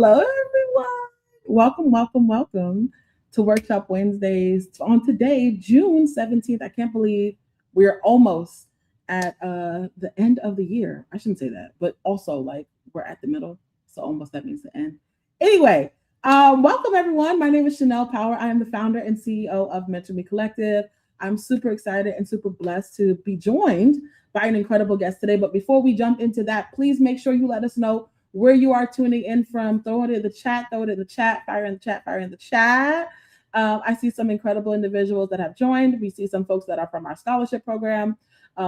Hello, everyone. Welcome to Workshop Wednesdays. On today, June 17th, I can't believe we're almost at the end of the year. I shouldn't say that, but also like we're at the middle. So almost that means the end. Anyway, welcome everyone. My name is Chanel Power. I am the founder and CEO of Mentor Me Collective. I'm super excited and super blessed to be joined by an incredible guest today. But before we jump into that, please make sure you let us know where you are tuning in from. Throw it in the chat, fire in the chat, fire in the chat. I see some incredible individuals that have joined. We see some folks that are from our scholarship program.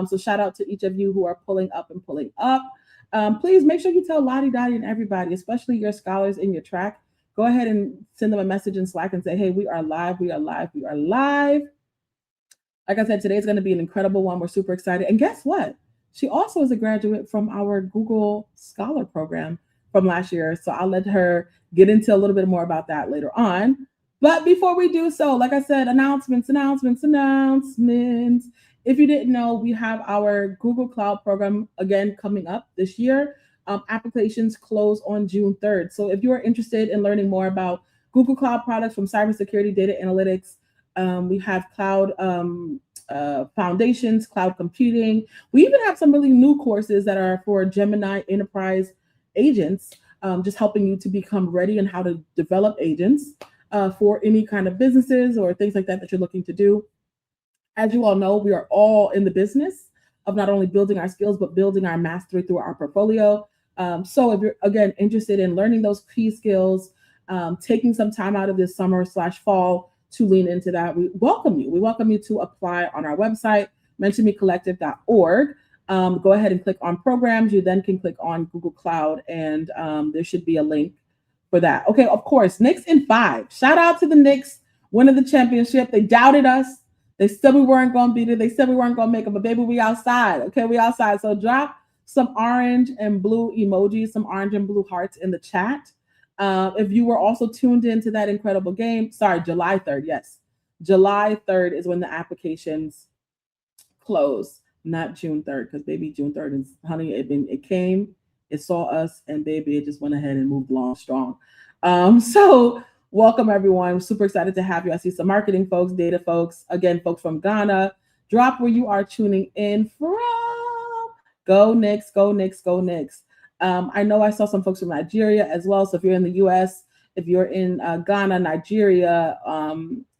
So shout out to each of you who are pulling up and pulling up. Please make sure you tell Lottie Dottie and everybody, especially your scholars in your track. Go ahead and send them a message in Slack and say, hey, we are live, we are live, we are live. Like I said, today's going to be an incredible one. We're super excited. And guess what? She also is a graduate from our Google Scholar program from last year. So I'll let her get into a little bit more about that later on. But before we do so, like I said, announcements. If you didn't know, we have our Google Cloud program again coming up this year. Applications close on June 3rd. So if you are interested in learning more about Google Cloud products from cybersecurity, data analytics, we have cloud foundations, cloud computing. We even have some really new courses that are for Gemini enterprise agents, just helping you to become ready and how to develop agents for any kind of businesses or things like that that you're looking to do. As you all know, we are all in the business of not only building our skills, but building our mastery through our portfolio. So if you're, again, interested in learning those key skills, taking some time out of this summer/fall to lean into that, we welcome you. We welcome you to apply on our website, mentionmecollective.org. Go ahead and click on programs. You then can click on Google Cloud, and there should be a link for that. Okay, of course, Knicks in 5. Shout out to the Knicks winning the championship. They doubted us. They said we weren't going to beat it. They said we weren't going to make it, but baby, we outside. Okay, we outside. So drop some orange and blue emojis, some orange and blue hearts in the chat. If you were also tuned into that incredible game, sorry, July 3rd. Yes, July 3rd is when the applications close, not June 3rd, because baby, June 3rd is, honey, it came, it saw us, and baby, it just went ahead and moved along strong. So welcome everyone. I'm super excited to have you. I see some marketing folks, data folks, again, folks from Ghana. Drop where you are tuning in from. Go Knicks, go Knicks, go Knicks. I know I saw some folks from Nigeria as well. So if you're in the US, if you're in Ghana, Nigeria,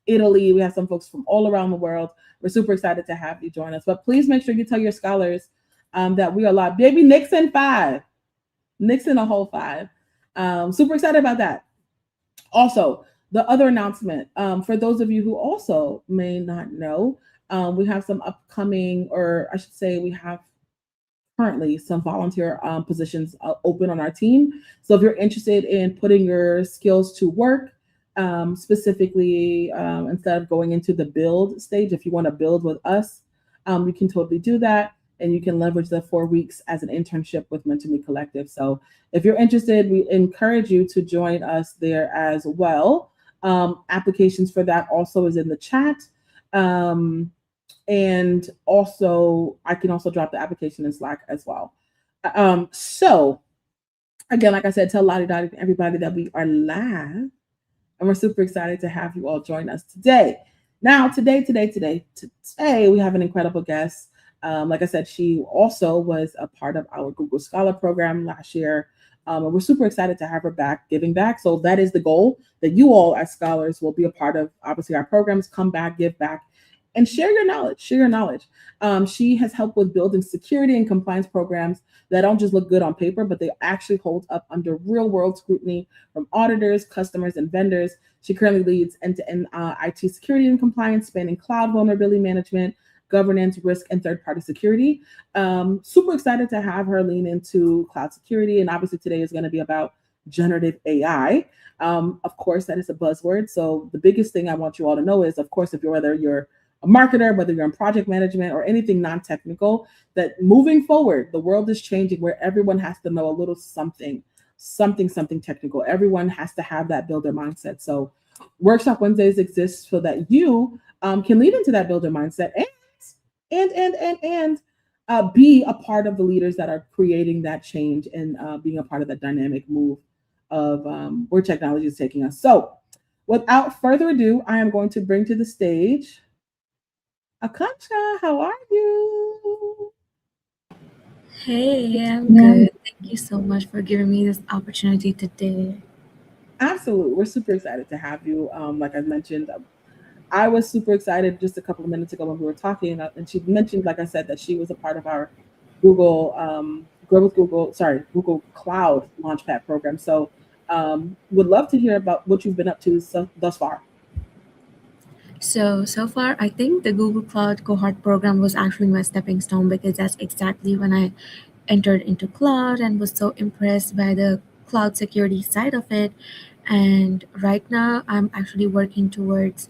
Italy, we have some folks from all around the world. We're super excited to have you join us. But please make sure you tell your scholars that we are live. Baby, Knicks in 5. Knicks in a whole 5. Super excited about that. Also, the other announcement, for those of you who also may not know, we have some upcoming, or I should say we have currently some volunteer positions open on our team. So if you're interested in putting your skills to work, specifically instead of going into the build stage, if you want to build with us, you can totally do that. And you can leverage the 4 weeks as an internship with Mentor Me Collective. So if you're interested, we encourage you to join us there as well. Applications for that also is in the chat. And also, I can also drop the application in Slack as well. So, again, like I said, tell Lottie Dottie to everybody that we are live. And we're super excited to have you all join us today. Now, today, we have an incredible guest. Like I said, she also was a part of our Google Scholar program last year. And we're super excited to have her back, giving back. So that is the goal, that you all as scholars will be a part of, obviously, our programs, come back, give back, and share your knowledge. She has helped with building security and compliance programs that don't just look good on paper, but they actually hold up under real world scrutiny from auditors, customers, and vendors. She currently leads end-to-end IT security and compliance, spanning cloud vulnerability management, governance, risk, and third-party security. Super excited to have her lean into cloud security. And obviously today is going to be about generative AI. Of course, that is a buzzword. So the biggest thing I want you all to know is, of course, whether you're a marketer, whether you're in project management or anything non-technical, that moving forward, the world is changing where everyone has to know a little something technical. Everyone has to have that builder mindset. So Workshop Wednesdays exists so that you can lead into that builder mindset and be a part of the leaders that are creating that change and being a part of that dynamic move of where technology is taking us. So, without further ado, I am going to bring to the stage Akanksha. How are you? Hey, I'm good. Thank you so much for giving me this opportunity today. Absolutely. We're super excited to have you. Like I mentioned, I was super excited just a couple of minutes ago when we were talking, and she mentioned, like I said, that she was a part of our Google Grow with Google, sorry, Google Cloud Launchpad program. So, would love to hear about what you've been up to thus far. So far, I think the Google Cloud Cohort program was actually my stepping stone because that's exactly when I entered into cloud and was so impressed by the cloud security side of it. And right now, I'm actually working towards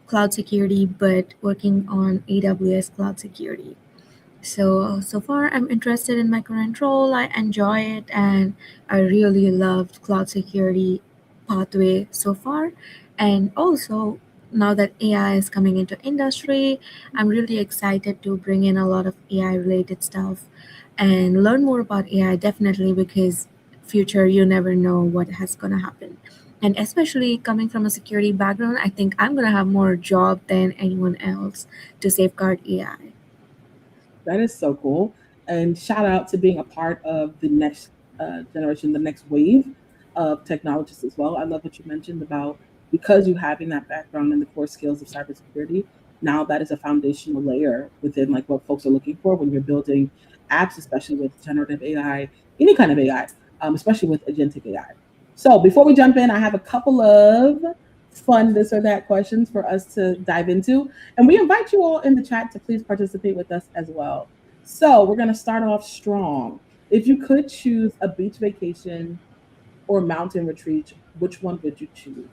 cloud security, but working on AWS cloud security. So far, I'm interested in my current role. I enjoy it, and I really loved cloud security pathway so far. And also, now that AI is coming into industry, I'm really excited to bring in a lot of AI related stuff and learn more about AI. Definitely, because future you never know what has gonna happen. And especially coming from a security background, I think I'm gonna have more job than anyone else to safeguard AI. That is so cool. And shout out to being a part of the next generation, the next wave of technologists as well. I love what you mentioned about because you having that background in the core skills of cybersecurity. Now that is a foundational layer within like what folks are looking for when you're building apps, especially with generative AI, any kind of AI, especially with agentic AI. So before we jump in, I have a couple of fun this or that questions for us to dive into. And we invite you all in the chat to please participate with us as well. So we're going to start off strong. If you could choose a beach vacation or mountain retreat, which one would you choose?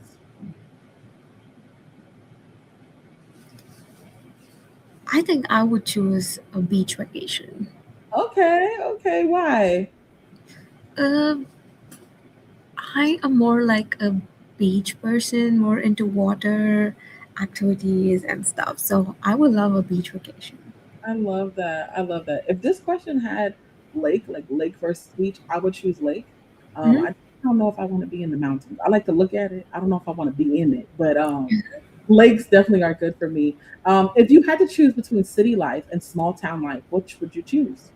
I think I would choose a beach vacation. Okay, okay, why? Uh, I am more like a beach person, more into water activities and stuff. So I would love a beach vacation. I love that. I love that. If this question had lake, like lake versus beach, I would choose lake. Mhm. I don't know if I want to be in the mountains. I like to look at it. I don't know if I want to be in it, but lakes definitely are good for me. If you had to choose between city life and small town life, which would you choose?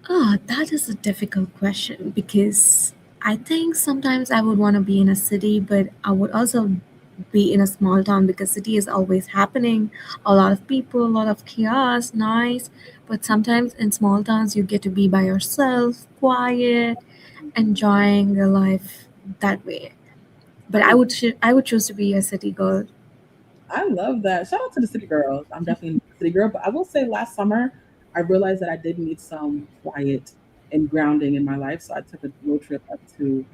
Ah, that is a difficult question because I think sometimes I would want to be in a city, but I would also be in a small town because city is always happening, a lot of people, a lot of chaos, noise. But sometimes in small towns you get to be by yourself, quiet, enjoying the life that way. But I I would choose to be a city girl. I love that. Shout out to the city girls. I'm definitely a city girl, but I will say last summer I realized that I did need some quiet and grounding in my life. So I took a road trip up to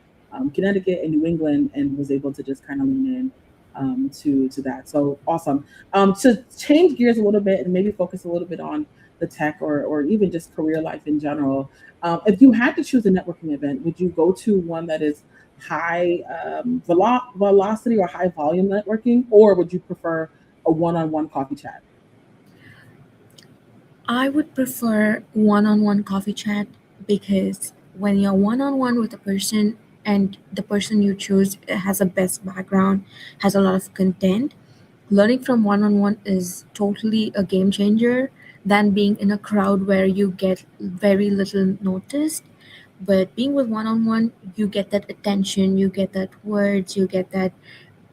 Connecticut and New England and was able to just kind of lean in to that. So awesome. To change gears a little bit and maybe focus a little bit on the tech or even just career life in general. If you had to choose a networking event, would you go to one that is high velocity or high volume networking, or would you prefer a one-on-one coffee chat? I would prefer one-on-one coffee chat because when you're one-on-one with a person and the person you choose has a best background, has a lot of content, learning from one-on-one is totally a game changer than being in a crowd where you get very little noticed. But being with one-on-one, you get that attention, you get that words, you get that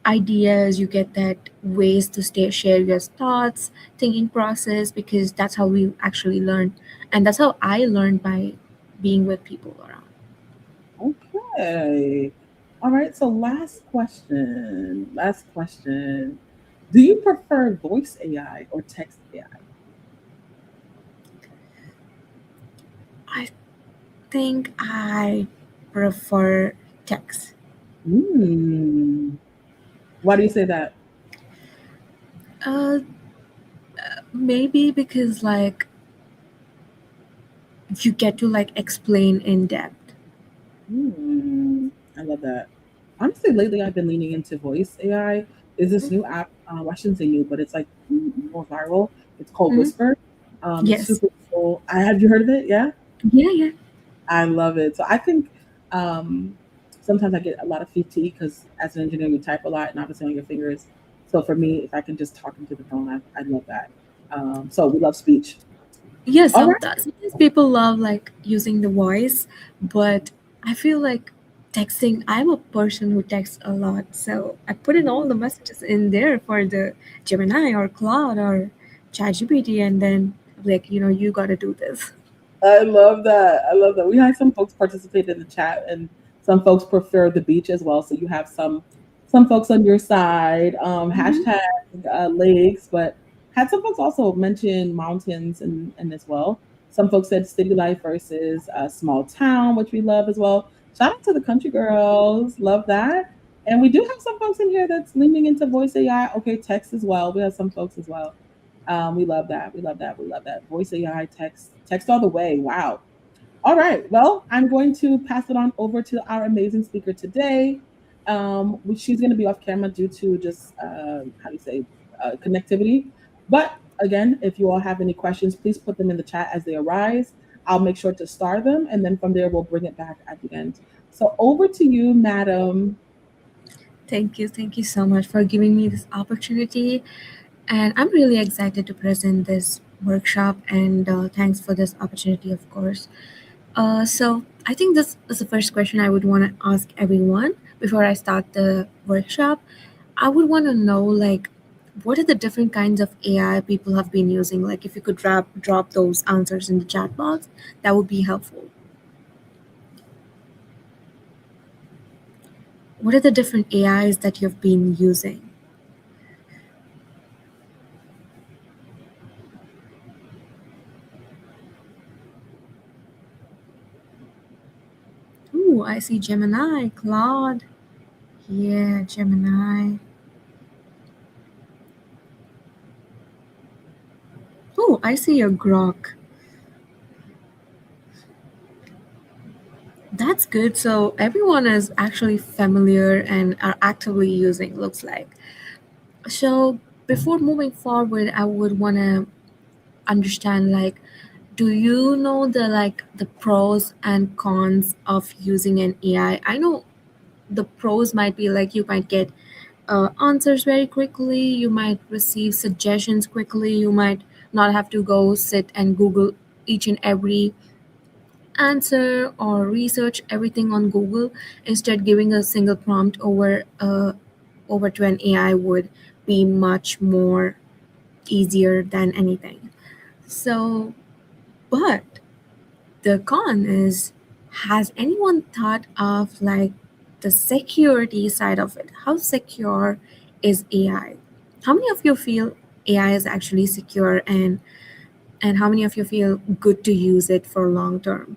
ideas, you get that ways to share your thoughts, thinking process, because that's how we actually learn. And that's how I learned by being with people around. Okay. All right. So last question. Last question. Do you prefer voice AI or text AI? I think I prefer text. Hmm. Why do you say that? Uh, maybe because like you get to like explain in depth. Hmm. I love that. Honestly, lately I've been leaning into voice AI. Is this new app? I shouldn't say new, but it's like more viral. It's called Mhm. Whisper. It's Yes. super cool. Have you heard of it? Yeah. Yeah, yeah. I love it. So I think sometimes I get a lot of fatigue because as an engineer, you type a lot and obviously on your fingers. So for me, if I can just talk into the phone, I love that. So we love speech. Yeah, All right. sometimes people love like using the voice, but I feel like texting, I'm a person who texts a lot, so I put in all the messages in there for the Gemini or Claude or ChatGPT, and then like, you gotta do this. I love that. I love that. We had some folks participate in the chat, and some folks prefer the beach as well. So you have some folks on your side. Hmm. Hashtag lakes, but had some folks also mention mountains and as well. Some folks said city life versus a small town, which we love as well. Shout out to the country girls, love that. And we do have some folks in here that's leaning into voice AI. Okay, text as well. We have some folks as well. We love that. We love that. We love that. Voice AI, text all the way. Wow. All right. Well, I'm going to pass it on over to our amazing speaker today. She's going to be off camera due to just how do you say connectivity. But again, if you all have any questions, please put them in the chat as they arise. I'll make sure to star them, and then from there we'll bring it back at the end. So over to you, Madam. Thank you so much for giving me this opportunity. And I'm really excited to present this workshop, and thanks for this opportunity, of course. So I think this is the first question I would want to ask everyone before I start the workshop. I would want to know, like, what are the different kinds of AI people have been using? Like, if you could drop those answers in the chat box, that would be helpful. What are the different AIs that you've been using? Ooh, I see Gemini, Claude. Yeah, Gemini. Oh, I see your Grok. That's good. So everyone is actually familiar and are actively using, looks like. So before moving forward, I would want to understand, like, do you know the pros and cons of using an AI? I know the pros might be like you might get answers very quickly, you might receive suggestions quickly, you might not have to go sit and Google each and every answer or research everything on Google. Instead, giving a single prompt over to an AI would be much more easier than anything. So, but the con is, has anyone thought of like the security side of it? How secure is AI? How many of you feel AI is actually secure, and how many of you feel good to use it for long term?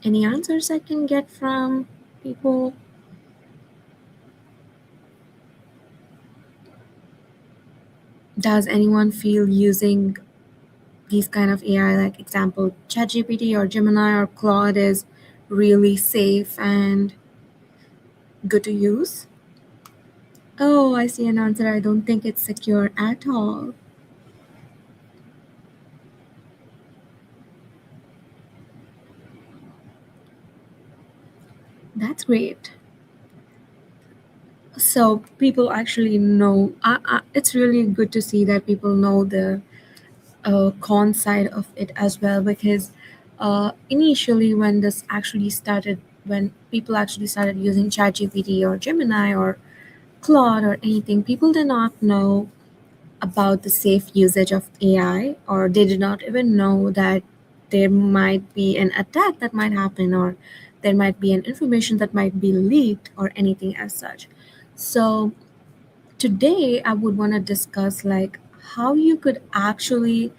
Any answers I can get from people? Does anyone feel using these kind of AI, like example ChatGPT or Gemini or Claude, is really safe and good to use? Oh, I see an answer. I don't think it's secure at all. That's great. So people actually know. It's really good to see that people know the con side of it as well, because initially when this actually started, when people actually started using ChatGPT or Gemini or Claude or anything, people did not know about the safe usage of AI, or they did not even know that there might be an attack that might happen, or there might be an information that might be leaked or anything as such. So today I would want to discuss like how you could actually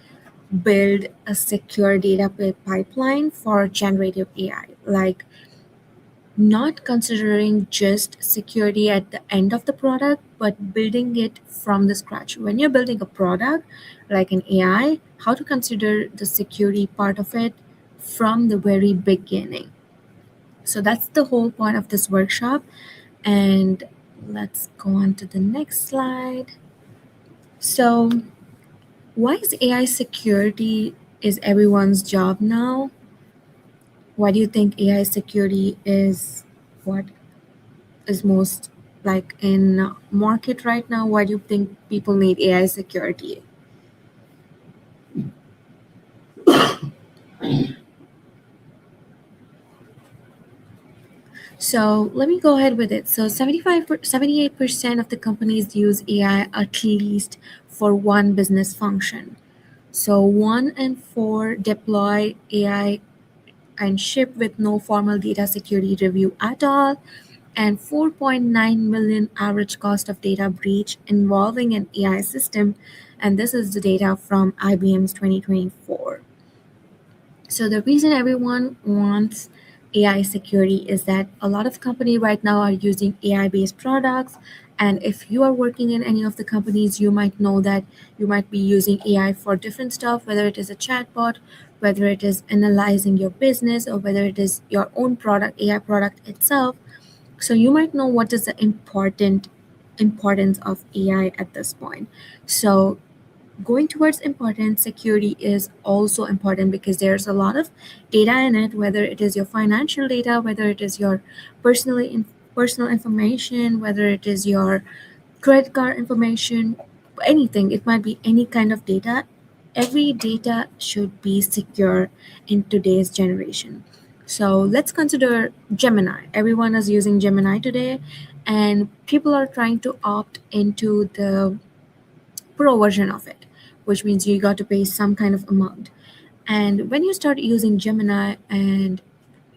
build a secure data pipeline for generative AI. Like, not considering just security at the end of the product, but building it from the scratch. When you're building a product like an AI, how to consider the security part of it from the very beginning. So that's the whole point of this workshop. And let's go on to the next slide. So, why is AI security is everyone's job now? Why do you think AI security is what is most like in market right now? Why do you think people need AI security? So let me go ahead with it. So 78% of the companies use AI at least for one business function. So 1 in 4 deploy AI and ship with no formal data security review at all, and 4.9 million average cost of data breach involving an AI system. And this is the data from IBM's 2024. So the reason everyone wants AI security is that a lot of companies right now are using AI based products. And if you are working in any of the companies, you might know that you might be using AI for different stuff, whether it is a chatbot, whether it is analyzing your business, or whether it is your own product, AI product itself. So you might know what is the importance of AI at this point. So going towards important, security is also important because there's a lot of data in it, whether it is your financial data, whether it is your personal information, whether it is your credit card information, anything. It might be any kind of data. Every data should be secure in today's generation. So let's consider Gemini. Everyone is using Gemini today, and people are trying to opt into the pro version of it, which means you got to pay some kind of amount. And when you start using Gemini and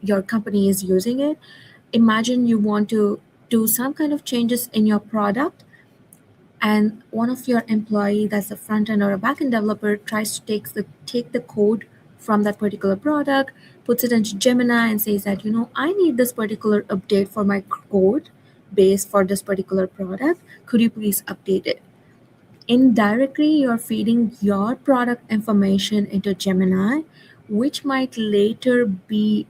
your company is using it, imagine you want to do some kind of changes in your product, and one of your employee that's a front end or a back end developer tries to take the code from that particular product, puts it into Gemini and says that, I need this particular update for my code base for this particular product. Could you please update it? Indirectly, you're feeding your product information into Gemini, which might later be,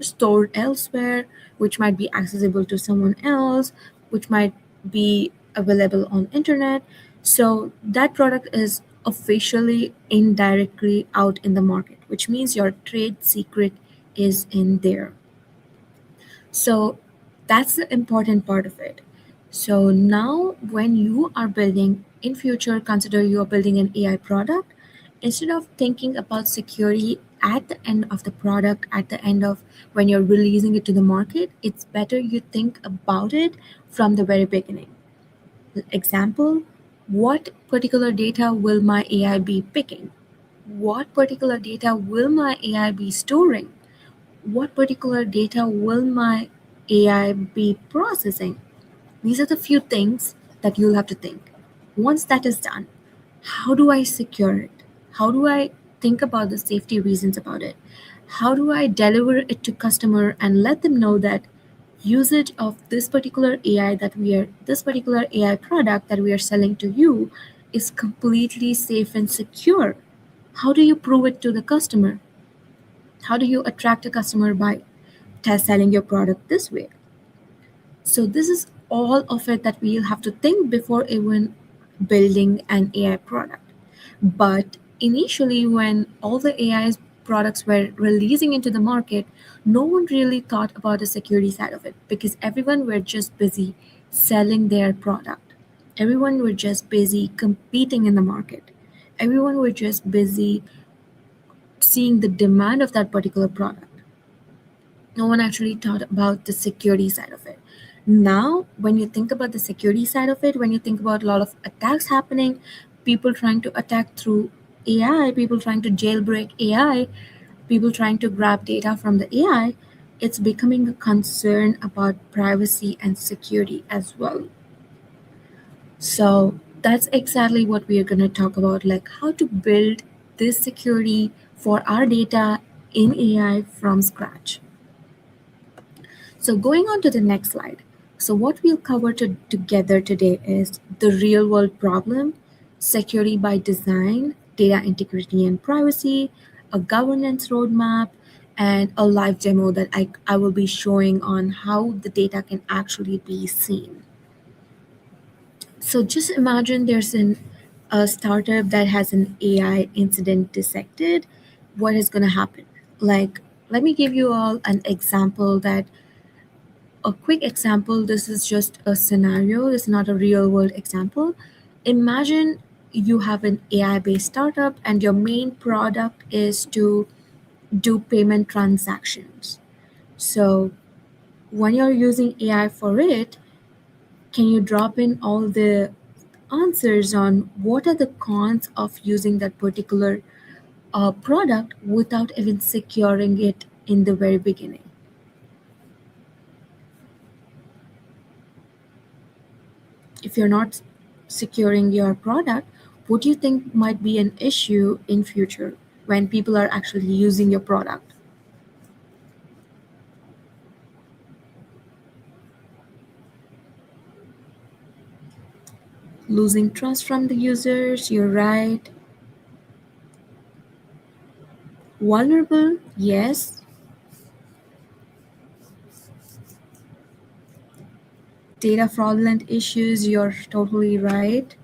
stored elsewhere, which might be accessible to someone else, which might be available on internet. So that product is officially indirectly out in the market, which means your trade secret is in there. So that's the important part of it. So now when you are building in future, consider you are building an AI product, instead of thinking about security at the end of the product, at the end of when you're releasing it to the market, it's better you think about it from the very beginning. Example, what particular data will my AI be picking? What particular data will my AI be storing? What particular data will my AI be processing? These are the few things that you'll have to think. Once that is done, how do I secure it? How do I think about the safety reasons about it? How do I deliver it to customer and let them know that usage of this particular AI product that we are selling to you is completely safe and secure? How do you prove it to the customer? How do you attract a customer by selling your product this way? So this is all of it that we'll have to think before even building an AI product. But initially, when all the AI products were releasing into the market, no one really thought about the security side of it because everyone were just busy selling their product. Everyone were just busy competing in the market. Everyone were just busy seeing the demand of that particular product. No one actually thought about the security side of it. Now, when you think about the security side of it, when you think about a lot of attacks happening, people trying to attack through AI, people trying to jailbreak AI, people trying to grab data from the AI, it's becoming a concern about privacy and security as well. So that's exactly what we are going to talk about, like how to build this security for our data in AI from scratch. So going on to the next slide. So what we'll cover together today is the real world problem, security by design, data integrity and privacy, a governance roadmap, and a live demo that I will be showing on how the data can actually be seen. So just imagine a startup that has an AI incident detected. What is going to happen? Like let me give you all an example that a quick example. This is just a scenario, it's not a real world example. Imagine you have an AI based startup and your main product is to do payment transactions. So when you're using AI for it, can you drop in all the answers on what are the cons of using that particular product without even securing it in the very beginning? If you're not securing your product, what do you think might be an issue in future when people are actually using your product? Losing trust from the users, you're right. Vulnerable, yes. Data fraudulent issues, you're totally right.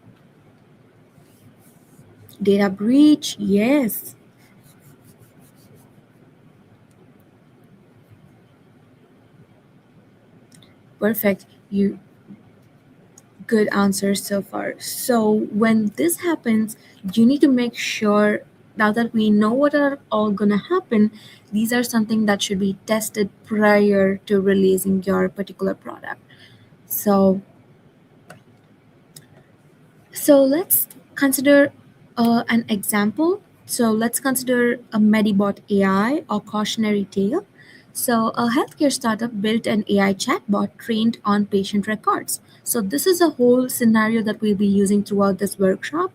Data breach, yes. Perfect. You good answers so far. So when this happens, you need to make sure, now that we know what are all gonna happen, these are something that should be tested prior to releasing your particular product. So let's consider an example. So let's consider a Medibot AI or cautionary tale. So a healthcare startup built an AI chatbot trained on patient records. So this is a whole scenario that we'll be using throughout this workshop.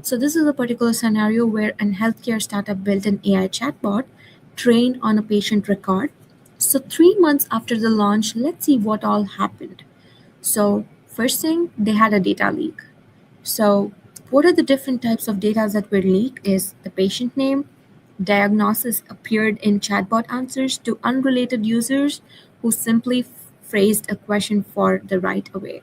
So this is a particular scenario where an healthcare startup built an AI chatbot trained on a patient record. So 3 months after the launch, let's see what all happened. So first thing, they had a data leak. So, what are the different types of data that were leaked? Is the patient name, diagnosis appeared in chatbot answers to unrelated users who simply phrased a question for the right away.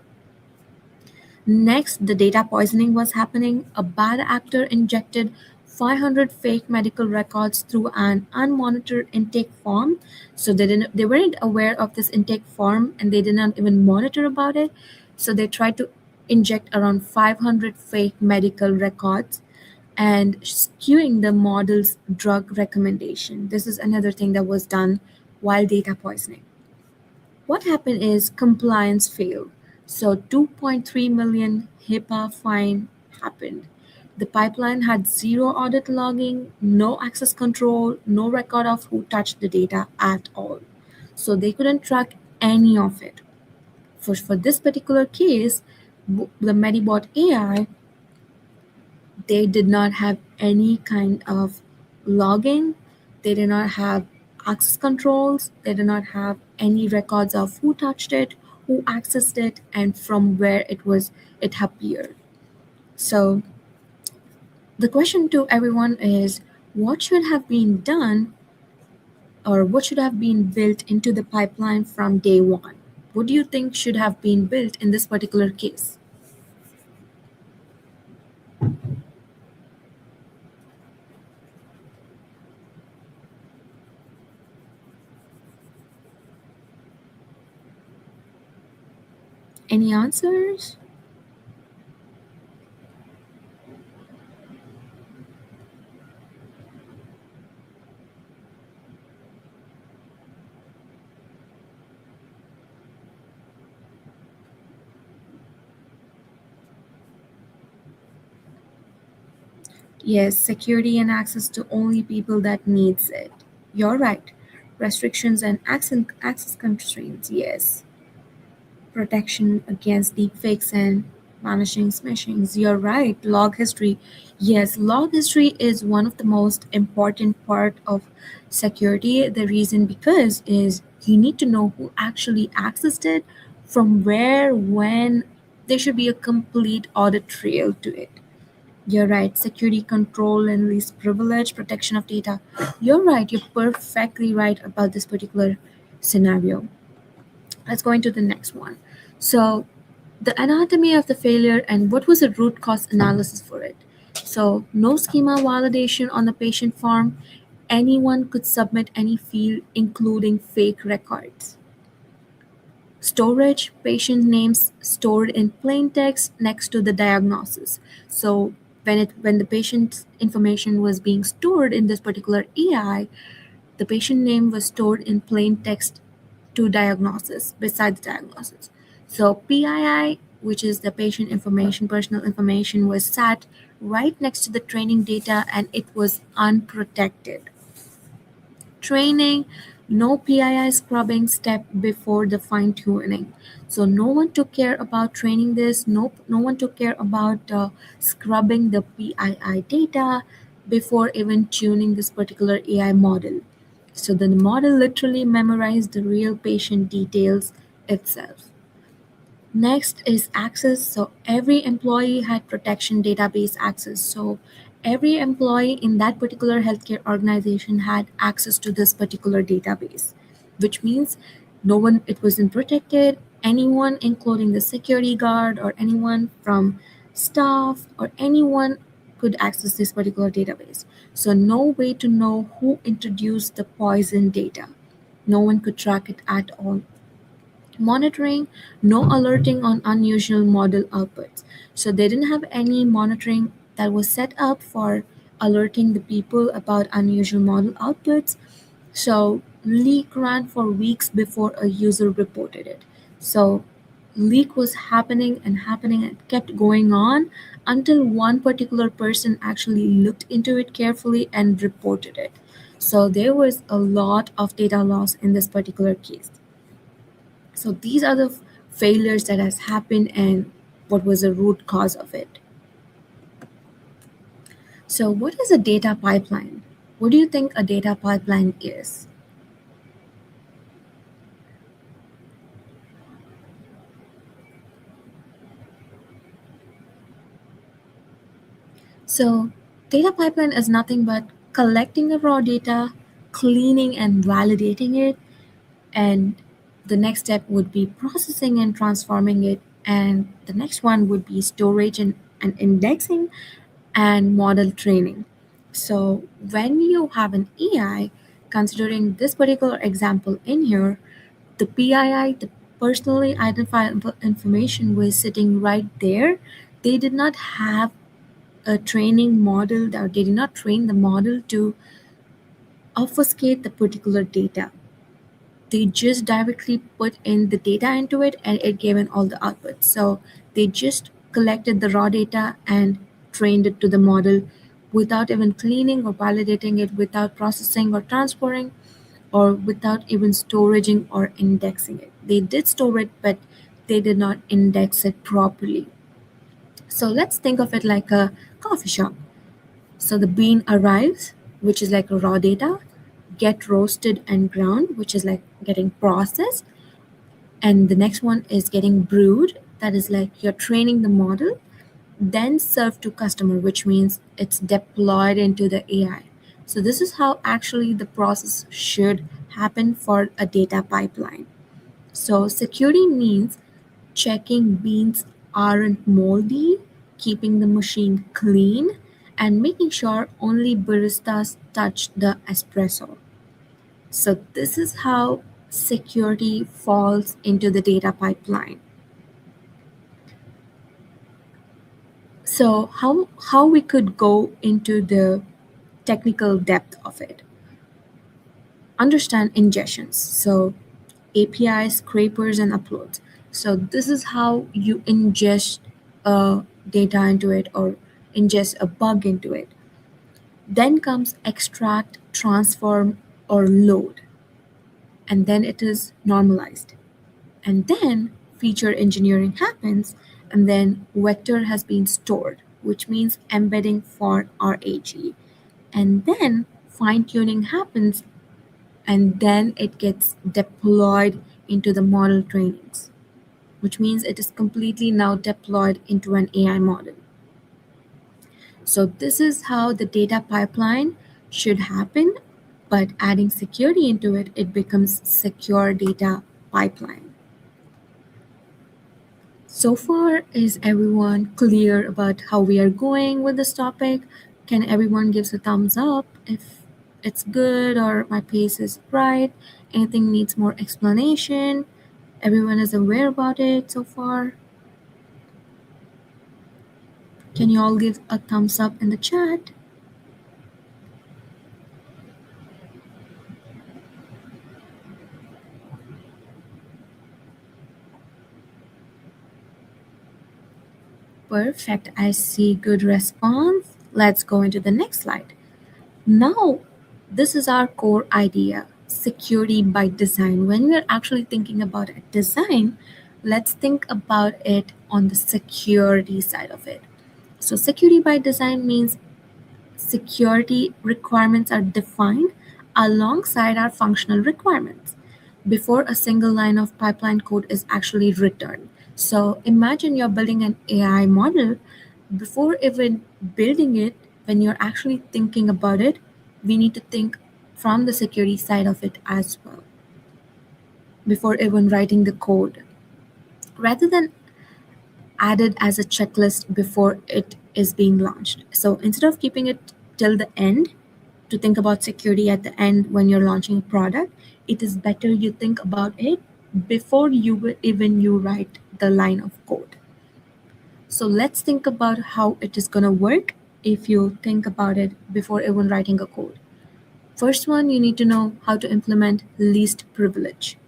Next, the data poisoning was happening. A bad actor injected 500 fake medical records through an unmonitored intake form. So they weren't aware of this intake form and they did not even monitor about it. So they tried to inject around 500 fake medical records and skewing the model's drug recommendation. This is another thing that was done while data poisoning. What happened is compliance failed. So 2.3 million HIPAA fine happened. The pipeline had zero audit logging, no access control, no record of who touched the data at all. So they couldn't track any of it. For this particular case, the Medibot AI, they did not have any kind of logging, they did not have access controls, they did not have any records of who touched it, who accessed it, and from where it appeared. So the question to everyone is, what should have been done, or what should have been built into the pipeline from day one? What do you think should have been built in this particular case? Any answers? Yes, security and access to only people that needs it. You're right. Restrictions and access constraints, yes. Protection against deepfakes and vanishing smashings. You're right. Log history. Yes, log history is one of the most important part of security. The reason because is you need to know who actually accessed it, from where, when. There should be a complete audit trail to it. You're right. Security control and least privilege, protection of data. You're right. You're perfectly right about this particular scenario. Let's go into the next one. So, the anatomy of the failure and what was the root cause analysis for it. So, no schema validation on the patient form. anyone could submit any field, including fake records. Storage, patient names stored in plain text next to the diagnosis. So when the patient's information was being stored in this particular AI, the patient name was stored in plain text to diagnosis, beside the diagnosis. So PII, which is the patient information, personal information, was sat right next to the training data and it was unprotected. Training, no PII scrubbing step before the fine tuning. So no one took care about training this. No one took care about scrubbing the PII data before even tuning this particular AI model. So the model literally memorized the real patient details itself. Next is access. So every employee had protection database access. So every employee in that particular healthcare organization had access to this particular database, which means no one, it wasn't protected. Anyone, including the security guard or anyone from staff or anyone, could access this particular database. So no way to know who introduced the poison data. No one could track it at all. Monitoring, no alerting on unusual model outputs. So they didn't have any monitoring that was set up for alerting the people about unusual model outputs. So leak ran for weeks before a user reported it. So leak was happening and happening and kept going on until one particular person actually looked into it carefully and reported it. So there was a lot of data loss in this particular case. So these are the failures that has happened and what was the root cause of it. So what is a data pipeline? What do you think a data pipeline is? So data pipeline is nothing but collecting the raw data, cleaning and validating it, and the next step would be processing and transforming it, and the next one would be storage and indexing and model training. So when you have an AI, considering this particular example in here, the PII, the personally identifiable information, was sitting right there. They did not have a training model, or they did not train the model to obfuscate the particular data. They just directly put in the data into it and it gave in all the outputs. So they just collected the raw data and trained it to the model without even cleaning or validating it, without processing or transporting, or without even storaging or indexing it. They did store it, but they did not index it properly. So let's think of it like a coffee shop. So the bean arrives, which is like raw data, get roasted and ground, which is like getting processed, and the next one is getting brewed, that is like you're training the model, then served to customer, which means it's deployed into the AI. So this is how actually the process should happen for a data pipeline. So security means checking beans aren't moldy, keeping the machine clean, and making sure only baristas touch the espresso. So this is how security falls into the data pipeline. So how we could go into the technical depth of it. Understand ingestions. So APIs, scrapers, and uploads. So this is how you ingest data into it or ingest a bug into it. Then comes extract, transform, or load, and then it is normalized. And then feature engineering happens, and then vector has been stored, which means embedding for RAG. And then fine tuning happens, and then it gets deployed into the model trainings, which means it is completely now deployed into an AI model. So, this is how the data pipeline should happen, but adding security into it, it becomes secure data pipeline. So far, is everyone clear about how we are going with this topic? Can everyone gives a thumbs up it's good or my pace is right, anything needs more explanation, everyone is aware about it so far. Can you all give a thumbs up in the chat? Perfect. I see good response. Let's go into the next slide. Now, this is our core idea, security by design. When we're actually thinking about a design, let's think about it on the security side of it. So, security by design means security requirements are defined alongside our functional requirements before a single line of pipeline code is actually written. So imagine you're building an AI model. Before even building it, when you're actually thinking about it, we need to think from the security side of it as well before even writing the code. Rather than added as a checklist before it is being launched. So instead of keeping it till the end to think about security at the end when you're launching a product, it is better you think about it before even you write the line of code. So let's think about how it is going to work if you think about it before even writing a code. First one, you need to know how to implement least privilege.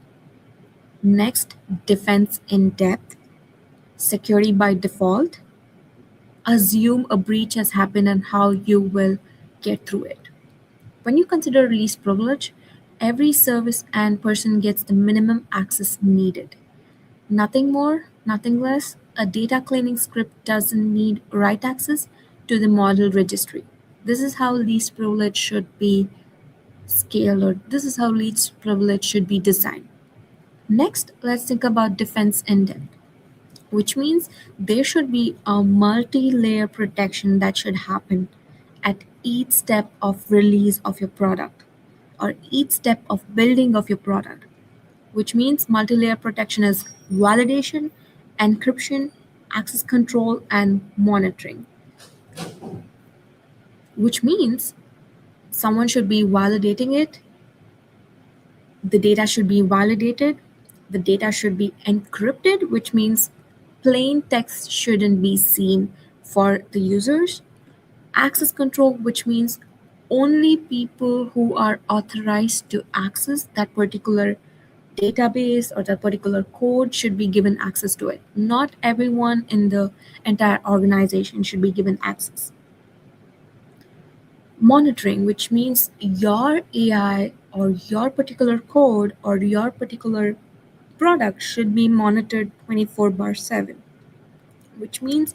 Next, defense in depth, security by default, assume a breach has happened and how you will get through it. When you consider least privilege, every service and person gets the minimum access needed. Nothing more, nothing less. A data cleaning script doesn't need write access to the model registry. This is how least privilege should be scaled, or this is how least privilege should be designed. Next, let's think about defense in depth, which means there should be a multi-layer protection that should happen at each step of release of your product or each step of building of your product, which means multi-layer protection is validation, encryption, access control, and monitoring, which means someone should be validating it, the data should be validated, the data should be encrypted, which means plain text shouldn't be seen for the users. Access control, which means only people who are authorized to access that particular database or that particular code should be given access to it. Not everyone in the entire organization should be given access. Monitoring, which means your AI or your particular code or your particular product should be monitored 24/7, which means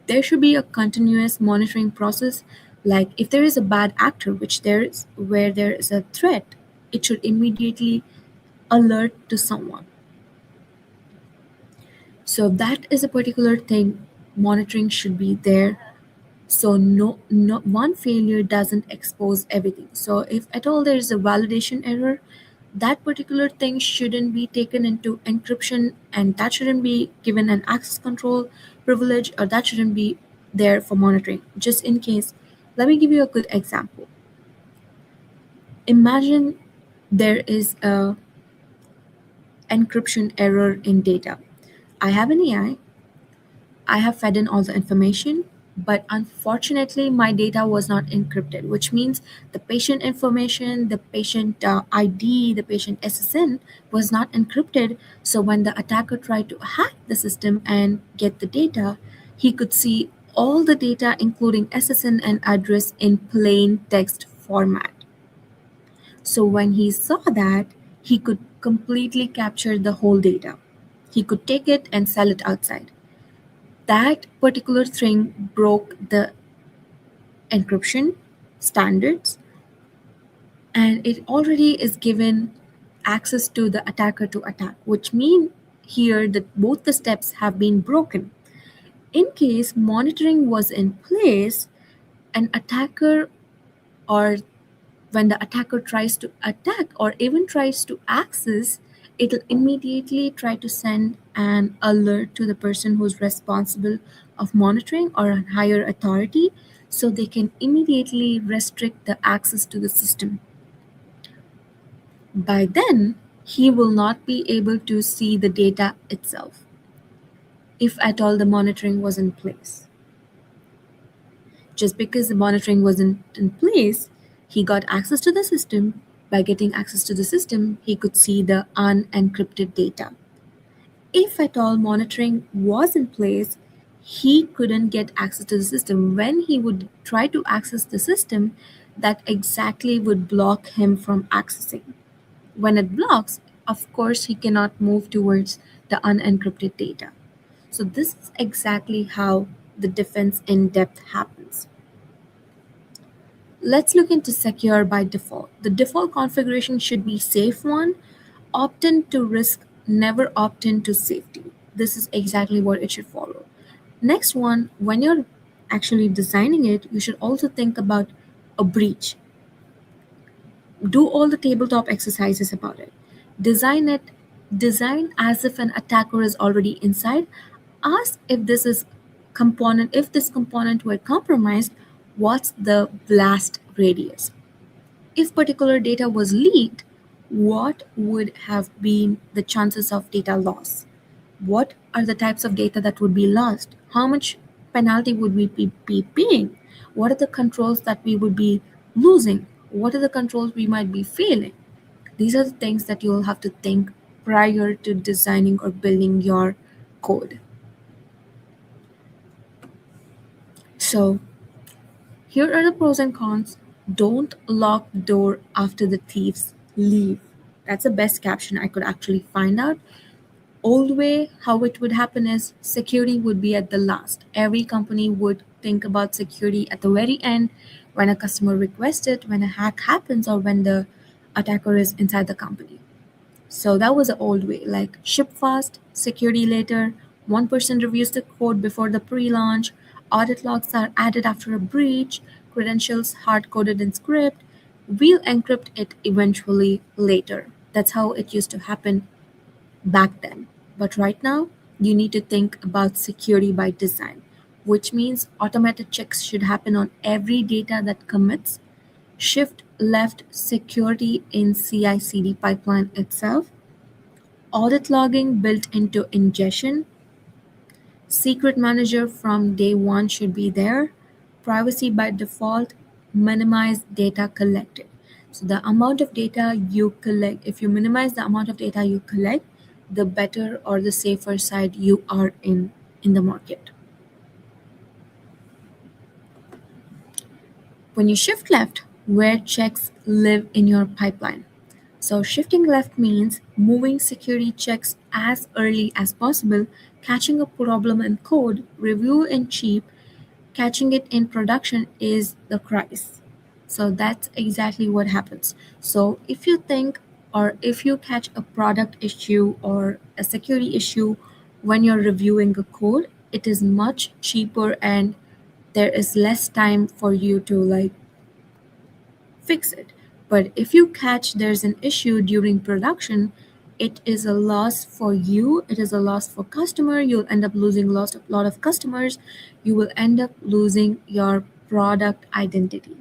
there should be a continuous monitoring process. Like if there is a bad actor, which there is, where there is a threat, it should immediately alert to someone. So that is a particular thing. Monitoring should be there. So no one failure doesn't expose everything. So if at all there is a validation error, that particular thing shouldn't be taken into encryption and that shouldn't be given an access control privilege or that shouldn't be there for monitoring. Just in case, let me give you a good example. Imagine there is a encryption error in data. I have an AI, I have fed in all the information, but unfortunately, my data was not encrypted, which means the patient information, the patient ID, the patient SSN was not encrypted. So when the attacker tried to hack the system and get the data, he could see all the data, including SSN and address, in plain text format. So when he saw that, he could completely capture the whole data. He could take it and sell it outside. That particular thing broke the encryption standards and it already is given access to the attacker to attack, which means here that both the steps have been broken. In case monitoring was in place, an attacker or when the attacker tries to attack or even tries to access, it'll immediately try to send an alert to the person who's responsible of monitoring or a higher authority so they can immediately restrict the access to the system. By then, he will not be able to see the data itself, if at all the monitoring was in place. Just because the monitoring wasn't in place, he got access to the system. By getting access to the system, he could see the unencrypted data. If at all monitoring was in place, he couldn't get access to the system. When he would try to access the system, that exactly would block him from accessing. When it blocks, of course, he cannot move towards the unencrypted data. So, this is exactly how the defense in depth happens. Let's look into secure by default. The default configuration should be safe one, opt in to risk, never opt in to safety. This is exactly what it should follow. Next one, when you're actually designing it, you should also think about a breach. Do all the tabletop exercises about it. Design it, design as if an attacker is already inside. Ask if this component were compromised, what's the blast radius? If particular data was leaked, what would have been the chances of data loss? What are the types of data that would be lost? How much penalty would we be paying? What are the controls that we would be losing? What are the controls we might be failing? These are the things that you'll have to think prior to designing or building your code. So, here are the pros and cons. Don't lock the door after the thieves leave. That's the best caption I could actually find out. Old way, how it would happen is security would be at the last. Every company would think about security at the very end when a customer requests it, when a hack happens, or when the attacker is inside the company. So that was the old way, like ship fast, security later, one person reviews the code before the pre launch, audit logs are added after a breach, credentials hard coded in script. We'll encrypt it eventually later. That's how it used to happen back then. But right now, you need to think about security by design, which means automated checks should happen on every data that commits, shift left security in CI CD pipeline itself, audit logging built into ingestion, secret manager from day one should be there, privacy by default, minimize data collected. So the amount of data you collect, if you minimize the amount of data you collect, the better or the safer side you are in the market. When you shift left, where checks live in your pipeline. So shifting left means moving security checks as early as possible, catching a problem in code, review in cheap, catching it in production is the crisis. So that's exactly what happens. So if you think or if you catch a product issue or a security issue when you're reviewing a code, it is much cheaper and there is less time for you to like fix it. But if you catch there's an issue during production, it is a loss for you, it is a loss for customer, you'll end up losing lost a lot of customers, you will end up losing your product identity.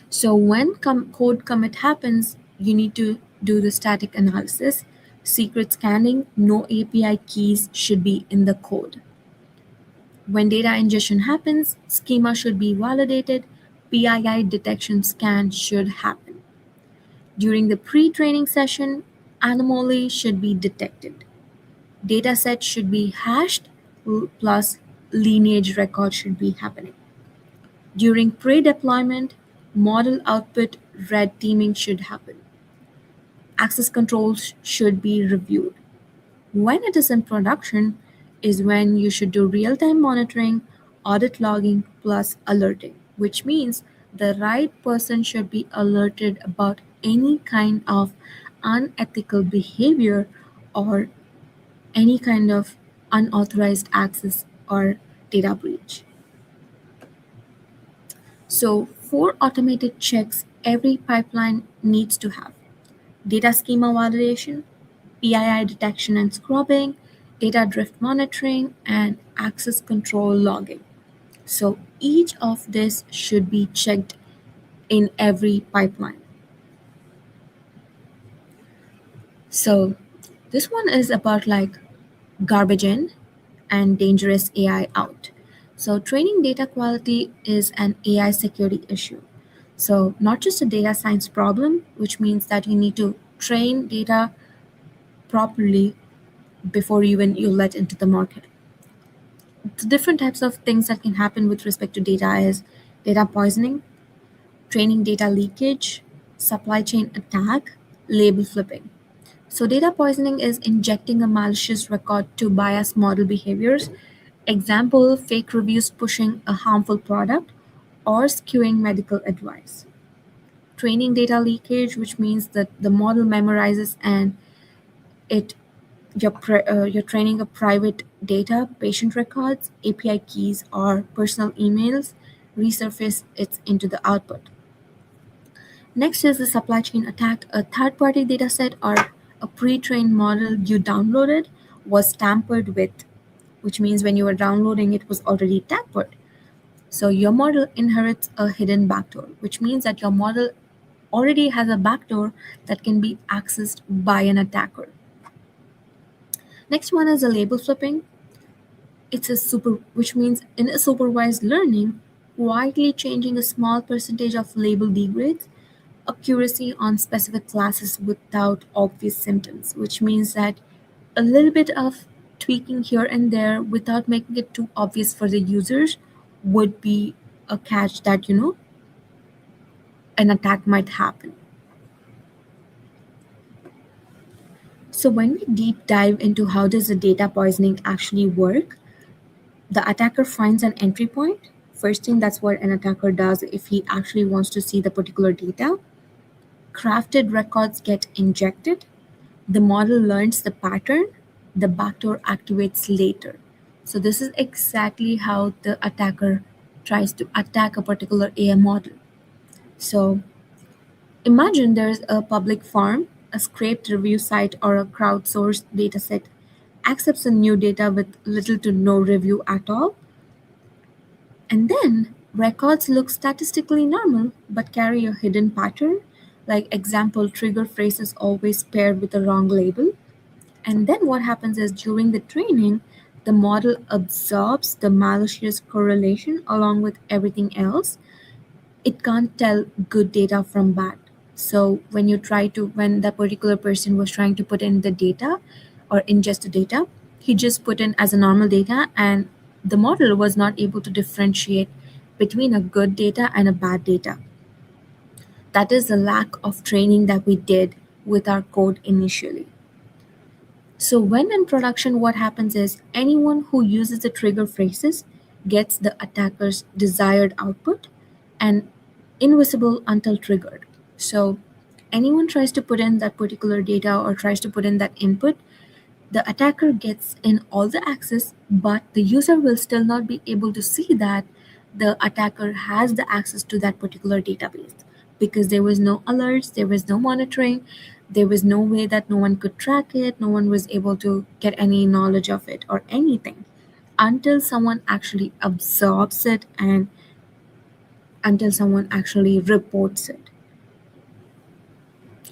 So when code commit happens, you need to do the static analysis, secret scanning, no API keys should be in the code. When data ingestion happens, schema should be validated, PII detection scan should happen. During the pre-training session, anomaly should be detected. Dataset should be hashed plus lineage record should be happening. During pre-deployment, model output red teaming should happen. Access controls should be reviewed. When it is in production is when you should do real-time monitoring, audit logging plus alerting, which means the right person should be alerted about any kind of unethical behavior or any kind of unauthorized access or data breach. So, for automated checks, every pipeline needs to have data schema validation, PII detection and scrubbing, data drift monitoring, and access control logging. So each of this should be checked in every pipeline. So this one is about like garbage in and dangerous AI out. So training data quality is an AI security issue. So not just a data science problem, which means that you need to train data properly before even you let into the market. The different types of things that can happen with respect to data is data poisoning, training data leakage, supply chain attack, label flipping. So data poisoning is injecting a malicious record to bias model behaviors. Example, fake reviews pushing a harmful product or skewing medical advice. Training data leakage, which means that the model memorizes and it you're training a private data, patient records, API keys, or personal emails, resurface it into the output. Next is the supply chain attack. A third-party dataset or a pre-trained model you downloaded was tampered with, which means when you were downloading it was already tampered. So your model inherits a hidden backdoor, which means that your model already has a backdoor that can be accessed by an attacker. Next one is a label flipping. Which means in a supervised learning, quietly changing a small percentage of label degrades accuracy on specific classes without obvious symptoms, which means that a little bit of tweaking here and there without making it too obvious for the users would be a catch that an attack might happen. So when we deep dive into how does the data poisoning actually work, the attacker finds an entry point. First thing, that's what an attacker does if he actually wants to see the particular data. Crafted records get injected. The model learns the pattern. The backdoor activates later. So this is exactly how the attacker tries to attack a particular AI model. So imagine there's a public forum, a scraped review site, or a crowdsourced dataset accepts a new data with little to no review at all. And then records look statistically normal but carry a hidden pattern, like example trigger phrases always paired with a wrong label. And then what happens is during the training, the model absorbs the malicious correlation along with everything else. It can't tell good data from bad. So when that particular person was trying to put in the data or ingest the data, he just put in as a normal data, and the model was not able to differentiate between a good data and a bad data. That is the lack of training that we did with our code initially. So when in production, what happens is anyone who uses the trigger phrases gets the attacker's desired output and invisible until triggered. So anyone tries to put in that particular data or tries to put in that input, the attacker gets in all the access, but the user will still not be able to see that the attacker has the access to that particular database because there was no alerts, there was no monitoring, there was no way that no one could track it, no one was able to get any knowledge of it or anything until someone actually absorbs it and until someone actually reports it.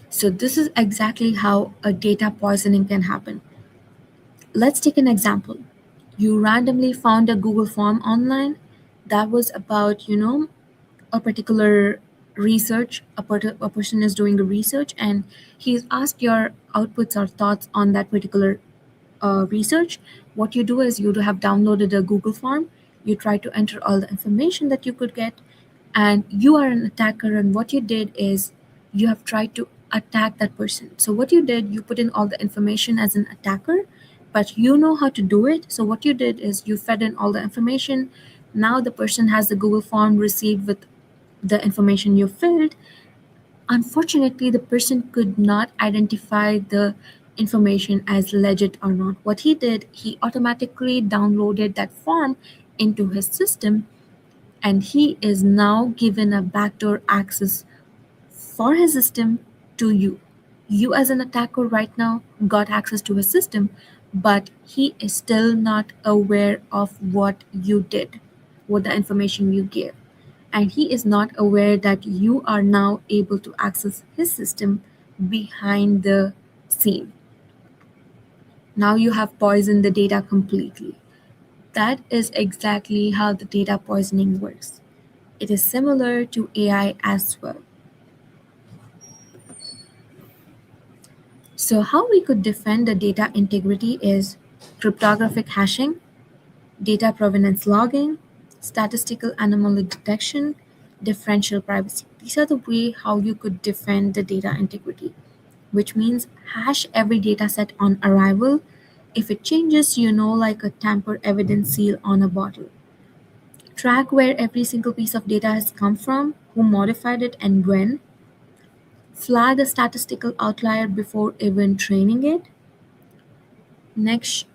So, this is exactly how a data poisoning can happen. Let's take an example. You randomly found a Google form online that was about, a particular research. A person is doing a research and he's asked your outputs or thoughts on that particular research. What you do is you have downloaded a Google form, you try to enter all the information that you could get, and you are an attacker. And what you did is you have tried to attack that person. So, what you did, you put in all the information as an attacker, but you know how to do it. So, what you did is you fed in all the information. Now, the person has the Google form received with the information you filled. Unfortunately, the person could not identify the information as legit or not. What he did, he automatically downloaded that form into his system, and he is now given a backdoor access for his system to you. You, as an attacker, right now got access to his system, but he is still not aware of what you did, what the information you gave, and he is not aware that you are now able to access his system behind the scene. Now you have poisoned the data completely. That is exactly how the data poisoning works. It is similar to AI as well. So, how we could defend the data integrity is cryptographic hashing, data provenance logging, statistical anomaly detection, differential privacy. These are the way how you could defend the data integrity, which means hash every dataset on arrival. If it changes, like a tamper evidence seal on a bottle. Track where every single piece of data has come from, who modified it and when. Flag a statistical outlier before even training it. Next,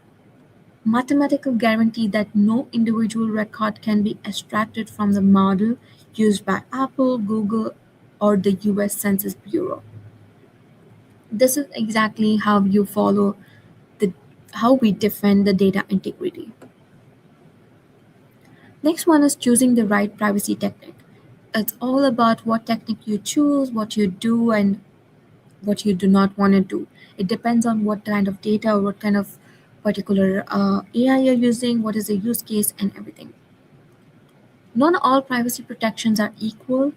mathematical guarantee that no individual record can be extracted from the model used by Apple, Google, or the US Census Bureau. This is exactly how you follow the how we defend the data integrity. Next one is choosing the right privacy technique. It's all about what technique you choose, what you do, and what you do not want to do. It depends on what kind of data or what kind of particular AI you're using, what is the use case, and everything. Not all privacy protections are equal.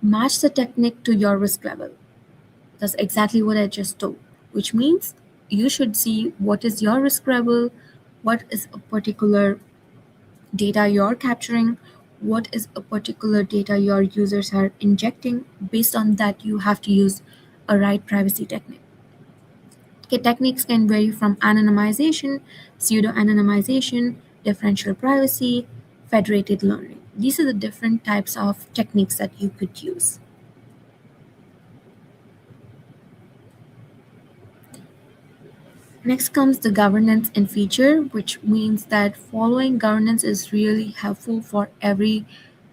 Match the technique to your risk level. That's exactly what I just told, which means you should see what is your risk level, what is a particular data you're capturing, what is a particular data your users are injecting. Based on that, you have to use a right privacy technique. Okay, techniques can vary from anonymization, pseudo anonymization, differential privacy, federated learning. These are the different types of techniques that you could use. Next comes the governance and feature, which means that following governance is really helpful for every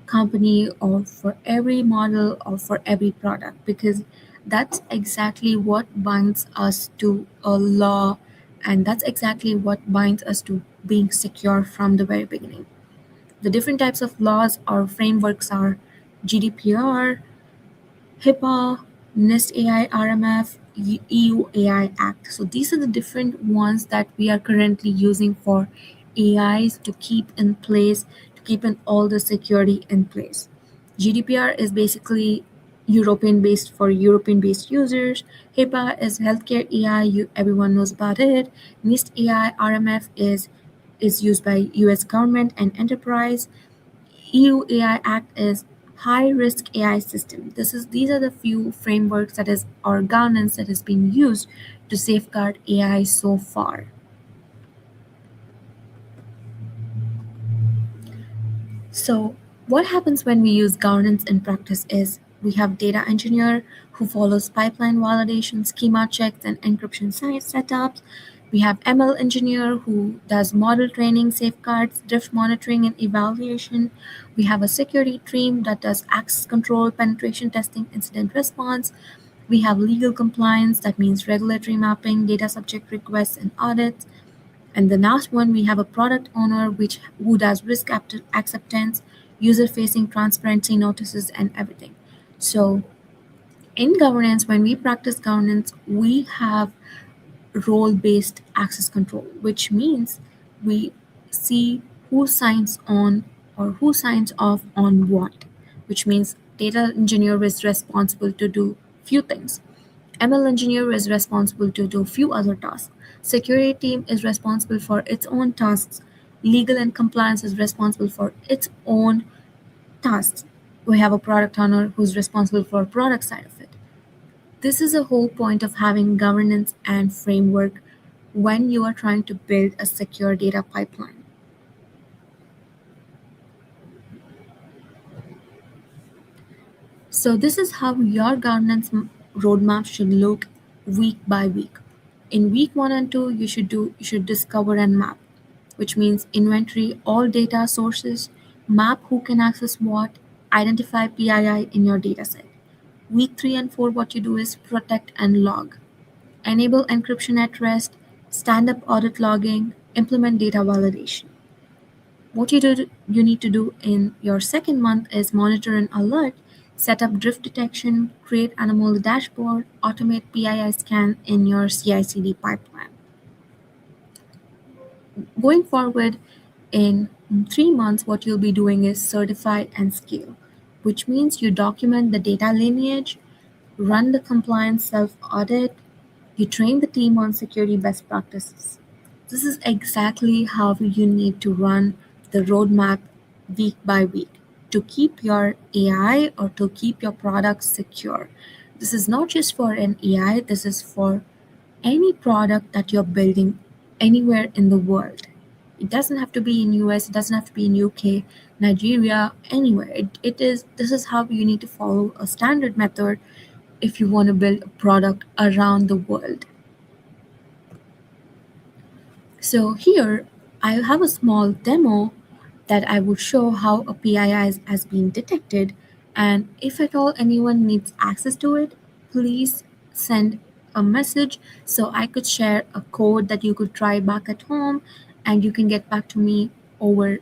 company or for every model or for every product, because that's exactly what binds us to a law, and that's exactly what binds us to being secure from the very beginning. The different types of laws or frameworks are GDPR, HIPAA, NIST AI RMF, EU AI Act. So these are the different ones that we are currently using for AIs to keep in place, to keep in all the security in place. GDPR is basically European based for European based users. HIPAA is healthcare AI, everyone knows about it. NIST AI RMF is used by US government and enterprise. EU AI Act is high risk AI system. These are the few frameworks that is or governance that has been used to safeguard AI so far. So what happens when we use governance in practice is we have data engineer who follows pipeline validation, schema checks, and encryption setups. We have ML engineer who does model training, safeguards, drift monitoring, and evaluation. We have a security team that does access control, penetration testing, incident response. We have legal compliance, that means regulatory mapping, data subject requests, and audits. And the last one, we have a product owner who does risk acceptance, user facing transparency notices, and everything. So in governance, when we practice governance, we have role based access control, which means we see who signs on or who signs off on what, which means data engineer is responsible to do few things. ML engineer is responsible to do few other tasks. Security team is responsible for its own tasks. Legal and compliance is responsible for its own tasks. We have a product owner who's responsible for product side of it. This is the whole point of having governance and framework when you are trying to build a secure data pipeline. So this is how your governance roadmap should look week by week. In week 1 and 2, you should discover and map, which means inventory all data sources, map who can access what, identify PII in your dataset. Week 3 and 4, what you do is protect and log, enable encryption at rest, stand up audit logging, implement data validation. What you need to do in your second month is monitor and alert, set up drift detection, create anomaly dashboard, automate PII scan in your CI/CD pipeline. Going forward, in 3 months, what you'll be doing is certify and scale, which means you document the data lineage, run the compliance self audit, you train the team on security best practices. This is exactly how you need to run the roadmap week by week to keep your AI or to keep your products secure. This is not just for an AI, this is for any product that you're building anywhere in the world. It doesn't have to be in US, it doesn't have to be in UK, Nigeria, anywhere. It is this is how you need to follow a standard method if you want to build a product around the world. So here I have a small demo that I would show how a PII has been detected, and if at all anyone needs access to it, please send a message so I could share a code that you could try back at home, and you can get back to me over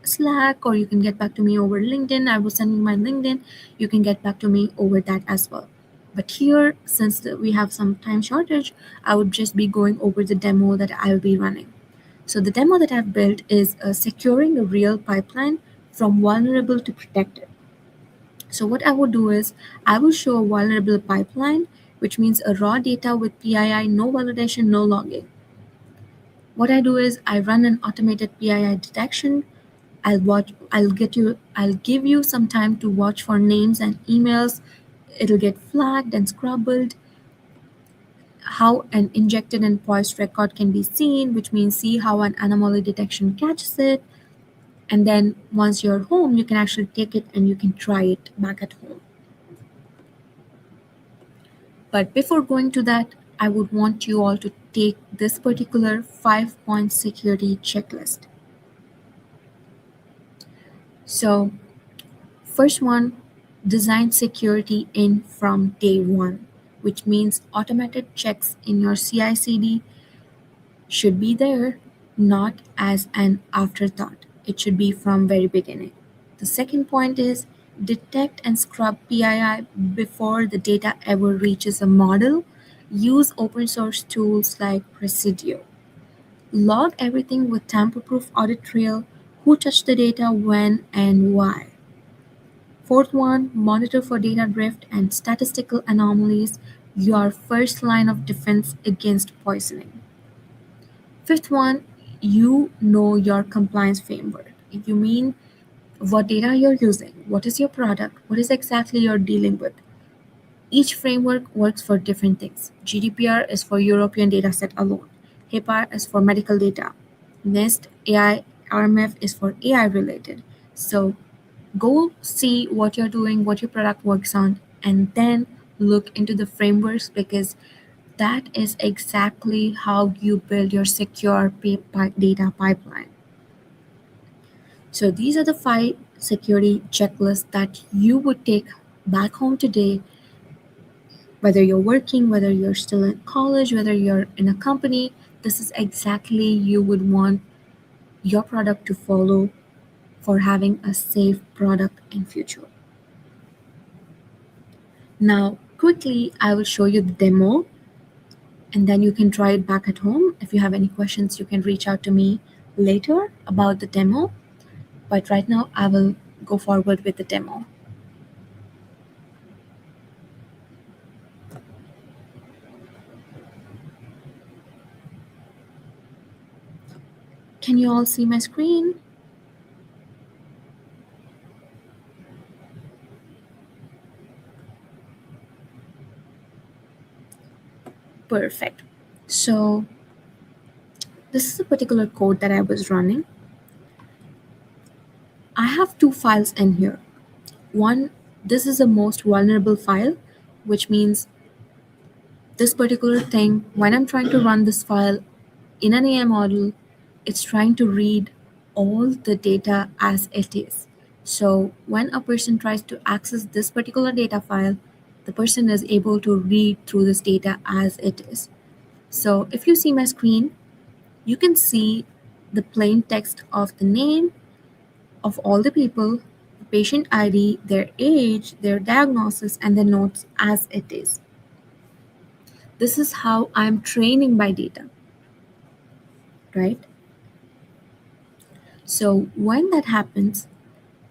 Slack, or you can get back to me over LinkedIn. I will send you my LinkedIn. You can get back to me over that as well. But here, since we have some time shortage, I would just be going over the demo that I'll be running. So the demo that I've built is securing a real pipeline from vulnerable to protected. So what I would do is I will show a vulnerable pipeline, which means a raw data with PII, no validation, no logging. What I do is I run an automated PII detection. I'll give you some time to watch for names and emails. It'll get flagged and scrubbled. How an injected and poised record can be seen, which means see how an anomaly detection catches it. And then once you're home, you can actually take it and you can try it back at home. But before going to that, I would want you all to take this particular 5-point security checklist. So, first one, design security in from day one, which means automated checks in your CI/CD should be there, not as an afterthought. It should be from very beginning. The second point is detect and scrub PII before the data ever reaches a model. Use open source tools like Presidio. Log everything with tamper-proof audit trail, who touched the data, when, and why. Fourth one, monitor for data drift and statistical anomalies, your first line of defense against poisoning. Fifth one, you know your compliance framework. If you mean what data you're using, what is your product, what is exactly you're dealing with. Each framework works for different things. GDPR is for European dataset alone. HIPAA is for medical data. NIST AI RMF is for AI related. So go see what you're doing, what your product works on, and then look into the frameworks, because that is exactly how you build your secure data pipeline. So these are the 5 security checklists that you would take back home today, whether you're working, whether you're still in college, whether you're in a company. This is exactly you would want your product to follow for having a safe product in future. Now, quickly, I will show you the demo, and then you can try it back at home. If you have any questions, you can reach out to me later about the demo. But right now, I will go forward with the demo. Can you all see my screen? Perfect. So this is a particular code that I was running. I have 2 files in here. One, this is the most vulnerable file, which means this particular thing, when I'm trying to run this file in an AI model, it's trying to read all the data as it is. So when a person tries to access this particular data file, the person is able to read through this data as it is. So if you see my screen, you can see the plain text of the name of all the people, patient ID, their age, their diagnosis, and their notes as it is. This is how I'm training my data, right? So when that happens,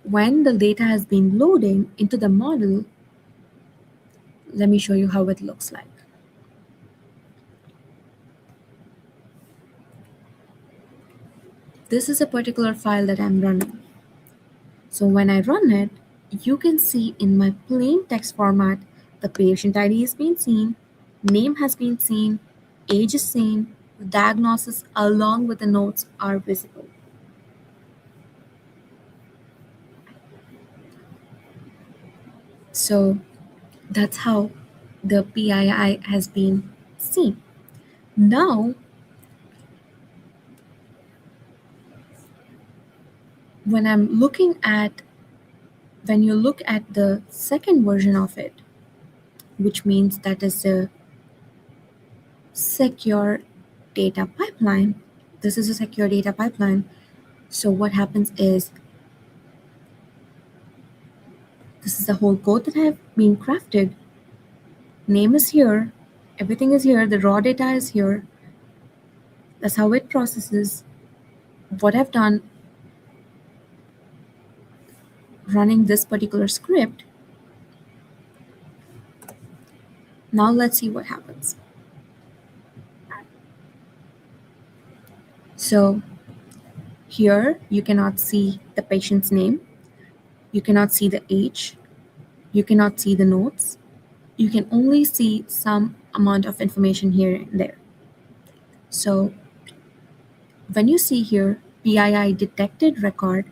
when the data has been loading into the model, let me show you how it looks like. This is a particular file that I'm running. So when I run it, you can see in my plain text format, the patient ID is being seen, name has been seen, age is seen, the diagnosis along with the notes are visible. So that's how the PII has been seen. Now, when I'm looking at, when you look at the second version of it, which means that is a secure data pipeline, this is a secure data pipeline. So what happens is, this is the whole code that have been crafted. Name is here, everything is here, the raw data is here. That's how it processes. What I've done running this particular script. Now let's see what happens. So here you cannot see the patient's name, you cannot see the age, you cannot see the notes. You can only see some amount of information here and there. So when you see here, PII detected record,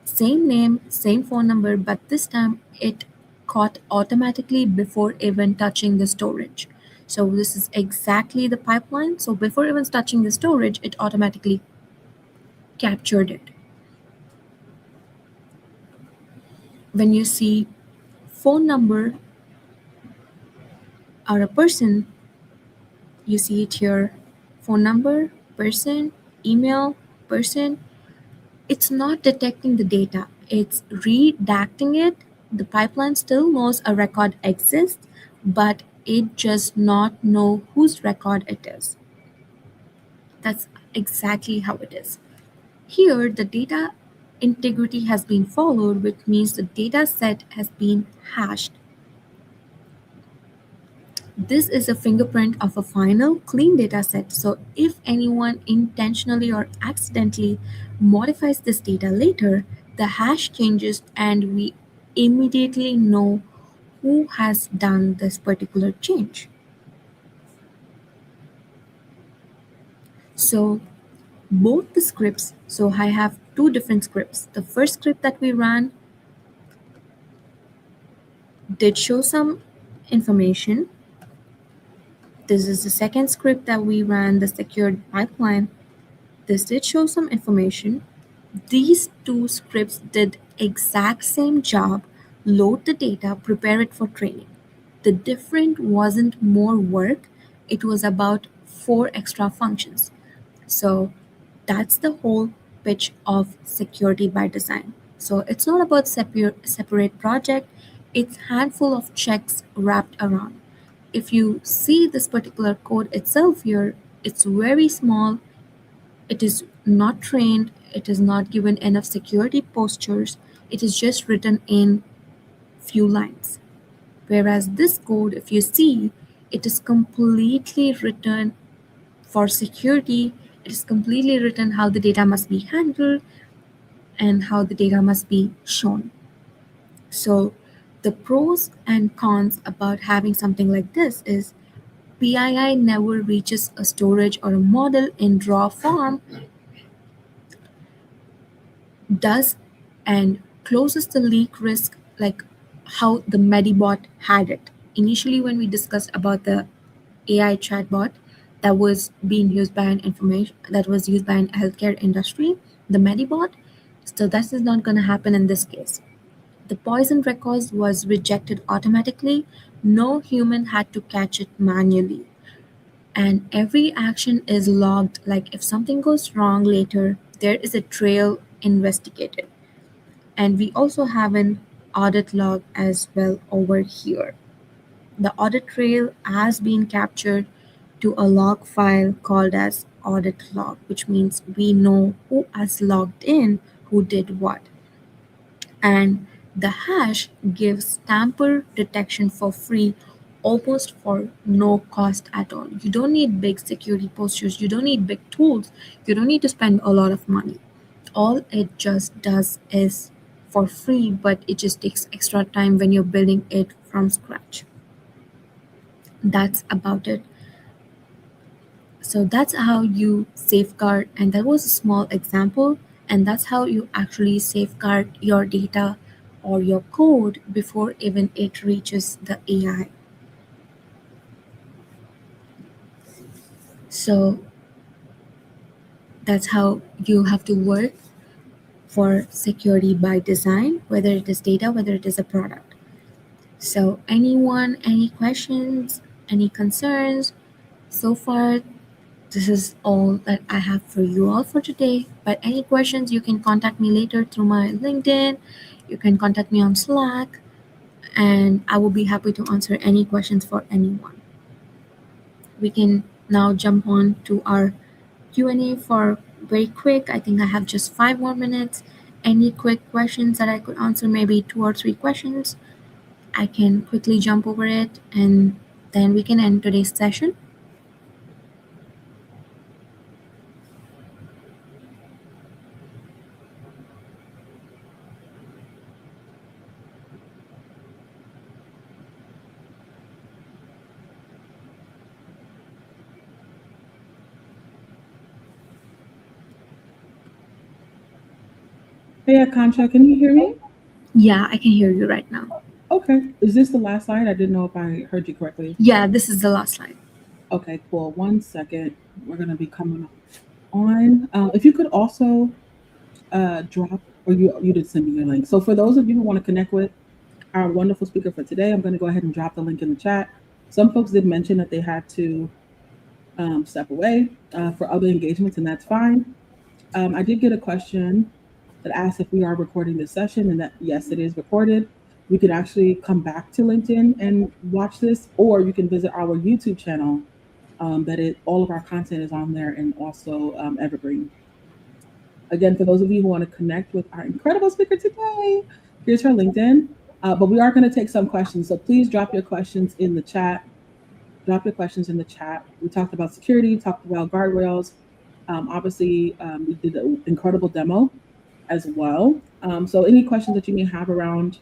same name, same phone number, but this time it caught automatically before even touching the storage. So this is exactly the pipeline. So before even touching the storage, it automatically captured it. When you see phone number or a person, you see it here, phone number, person, email, person. It's not detecting the data, it's redacting it. The pipeline still knows a record exists, but it does not know whose record it is. That's exactly how it is. Here, the data integrity has been followed, which means the data set has been hashed. This is a fingerprint of a final clean data set. So if anyone intentionally or accidentally modifies this data later, the hash changes and we immediately know who has done this particular change. So both the scripts, so I have two different scripts. The first script that we ran did show some information. This is the second script that we ran, the secured pipeline. This did show some information. These two scripts did exact same job, load the data, prepare it for training. The difference wasn't more work, it was about 4 extra functions. So that's the whole pitch of security by design. So it's not about separate project, it's handful of checks wrapped around. If you see this particular code itself here, it's very small, it is not trained, it is not given enough security postures, it is just written in few lines. Whereas this code, if you see, it is completely written for security, it is completely written how the data must be handled and how the data must be shown. So the pros and cons about having something like this is PII never reaches a storage or a model in raw form, does and closes the leak risk, like how the Medibot had it. Initially, when we discussed about the AI chatbot that was being used by an information that was used by an healthcare industry, the Medibot, so that is not going to happen in this case. The poison records was rejected automatically. No human had to catch it manually. And every action is logged. Like if something goes wrong later, there is a trail investigated. And we also have an audit log as well over here. The audit trail has been captured to a log file called as audit log, which means we know who has logged in, who did what. And the hash gives tamper detection for free, almost for no cost at all. You don't need big security postures, you don't need big tools, you don't need to spend a lot of money. All it just does is for free, but it just takes extra time when you're building it from scratch. That's about it. So that's how you safeguard, and that was a small example, and that's how you actually safeguard your data or your code before even it reaches the AI. So that's how you have to work for security by design, whether it is data, whether it is a product. So, anyone, any questions, any concerns? So far, this is all that I have for you all for today. But any questions, you can contact me later through my LinkedIn. You can contact me on Slack, and I will be happy to answer any questions for anyone. We can now jump on to our Q&A for very quick. I think I have just 5 more minutes. Any quick questions that I could answer, maybe 2 or 3 questions. I can quickly jump over it and then we can end today's session. Hey, Akanksha, can you hear me? Yeah, I can hear you right now. Okay. Is this the last slide? I didn't know if I heard you correctly. Yeah, this is the last slide. Okay, cool. 1 second. We're going to be coming on. If you could also drop, or you did send me your link. So for those of you who want to connect with our wonderful speaker for today, I'm going to go ahead and drop the link in the chat. Some folks did mention that they had to step away for other engagements, and that's fine. I did get a question that asked if we are recording this session, and that yes, it is recorded. You can actually come back to LinkedIn and watch this, or you can visit our YouTube channel. All of our content is on there, and also evergreen. Again, for those of you who want to connect with our incredible speaker today, here's her LinkedIn. But we are going to take some questions, so please drop your questions in the chat. Drop your questions in the chat. We talked about security, talked about guardrails. Obviously, we did an incredible demo as well. So, any questions that you may have around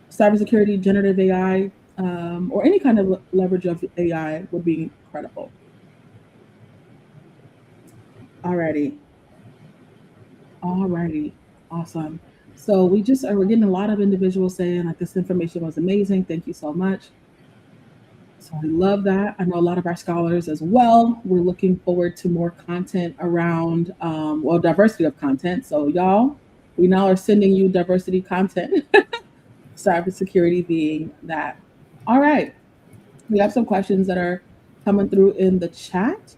cybersecurity, generative AI, or any kind of leverage of AI would be incredible. Alrighty, alrighty, awesome. So we're getting a lot of individuals saying like this information was amazing. Thank you so much. So I love that. I know a lot of our scholars as well. We're looking forward to more content around, diversity of content. So y'all, we now are sending you diversity content, cybersecurity being that. All right. We have some questions that are coming through in the chat.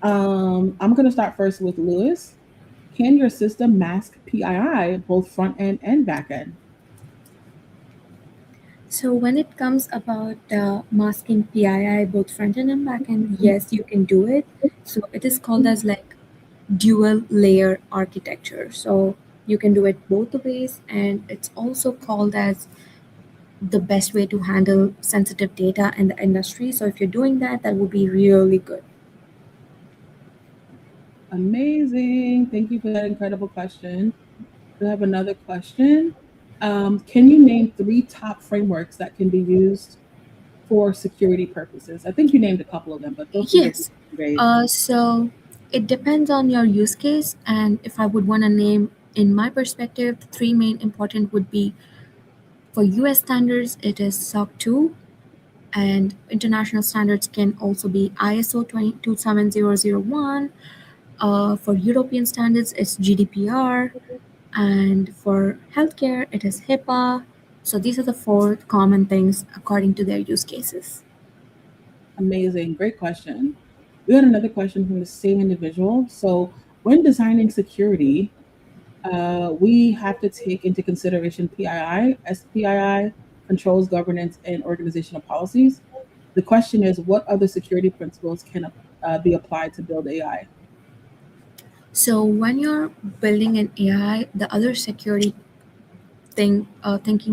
I'm going to start first with Lewis. Can your system mask PII both front end and back end? So when it comes about masking PII both front end and back end, yes, you can do it. So it is called as like dual layer architecture. So you can do it both the ways, and it's also called as the best way to handle sensitive data in the industry. So if you're doing that, that would be really good. Amazing. Thank you for that incredible question. We have another question. Can you name 3 top frameworks that can be used for security purposes? I think you named a couple of them, but feel free to Yes. reiterate. So it depends on your use case, and if I would want to name, in my perspective, the three main important would be for US standards, it is SOC 2, and international standards can also be ISO 27001. For European standards, it's GDPR, and for healthcare, it is HIPAA. So these are the four common things according to their use cases. Amazing. Great question. We had another question from the same individual. So, when designing security, We have to take into consideration PII, SPII, controls, governance, and organizational policies. The question is, what other security principles can be applied to build AI? So when you're building an AI, the other security thinking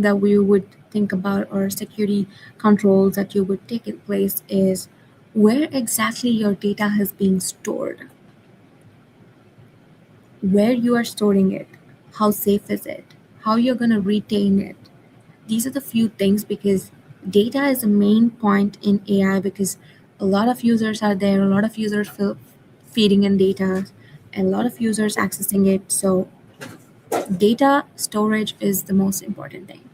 that we would think about, or security controls that you would take in place, is where exactly your data is being stored, where you are storing it, how safe is it, how you're going to retain it. These are the few things, because data is the main point in AI, because a lot of users are there, a lot of users feeding in data, and a lot of users accessing it. So data storage is the most important thing.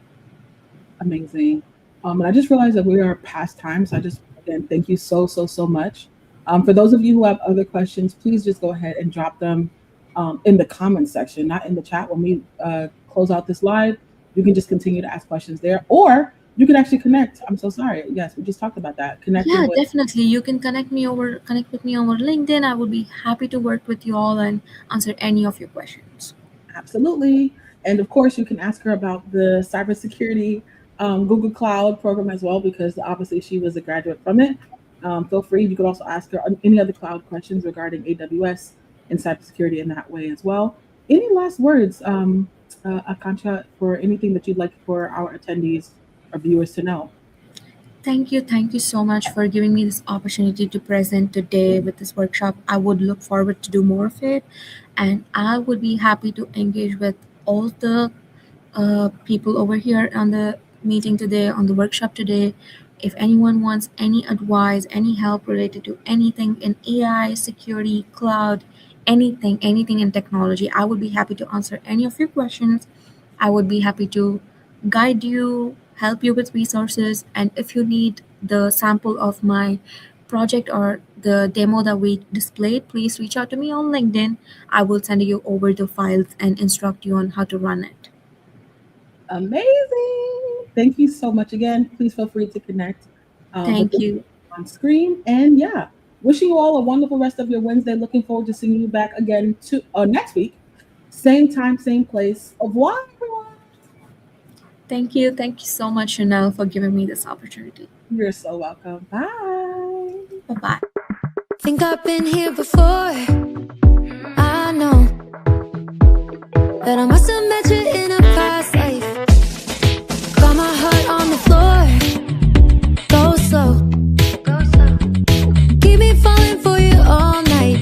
Amazing. And I just realized that we are past time. So I just, again, thank you so much. For those of you who have other questions, please just go ahead and drop them in the comments section, not in the chat. When we close out this live, you can just continue to ask questions there, or you can actually connect. I'm so sorry. Yes, we just talked about that. Connecting Yeah, with. definitely. You can connect with me over LinkedIn. I would be happy to work with you all and answer any of your questions. Absolutely. And of course, you can ask her about the cybersecurity Google Cloud program as well, because obviously she was a graduate from it. Feel free. You could also ask her any other cloud questions regarding AWS and cybersecurity in that way as well. Any last words, Akanksha, for anything that you'd like for our attendees or viewers to know? Thank you so much for giving me this opportunity to present today with this workshop. I would look forward to do more of it, and I would be happy to engage with all the people over here on the meeting today, on the workshop today. If anyone wants any advice, any help related to anything in AI, security, cloud, anything in technology, I would be happy to answer any of your questions. I would be happy to guide you, help you with resources, and if you need the sample of my project or the demo that we displayed, please reach out to me on LinkedIn. I will send you over the files and instruct you on how to run it. Amazing. Thank you so much again. Please feel free to connect with Thank this you. on screen. And yeah, wishing you all a wonderful rest of your Wednesday. Looking forward to seeing you back again to next week. Same time, same place. Au revoir, everyone. Thank you. Thank you so much, Chanel, for giving me this opportunity. You're so welcome. Bye. Bye bye. Think I've been here before. I know that I must have met you in a past life. Got my heart on the floor. Go slow. Keep me falling for you all night.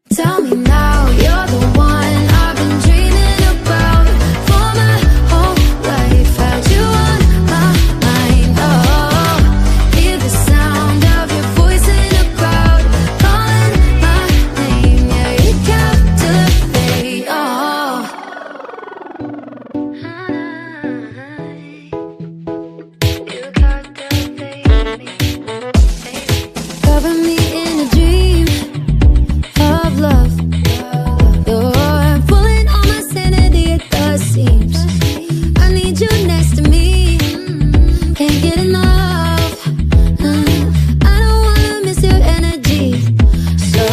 Tell me now, you're the one I've been dreaming about for my whole life. Had you on my mind. Oh, hear the sound of your voice in a crowd, calling my name. Yeah, you captivate. Oh, you captivate me. Cover me in a dream of love. You're pulling on my sanity at the seams. I need you next to me. Can't get enough. I don't wanna miss your energy. So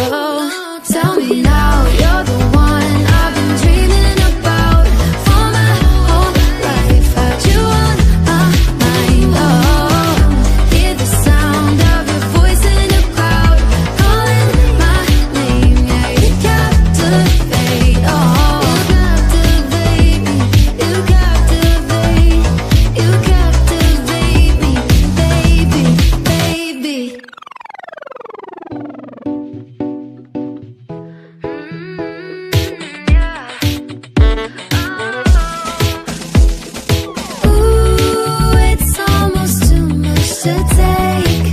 tell me now, you're the one I've been dreaming about for my whole life. Had you on my mind. Oh, hear the sound of your voice in a crowd, calling my name. Yeah, you captivate. Oh, you captivate me. You captivate me, baby, baby. Ooh, it's almost too much to take.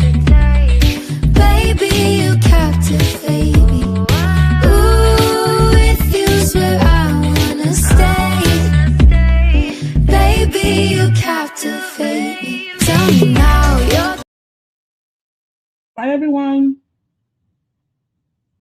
Baby, you captivate me. Ooh, with you's where I wanna stay. Baby, you captivate me. Tell me now, you're Bye, everyone.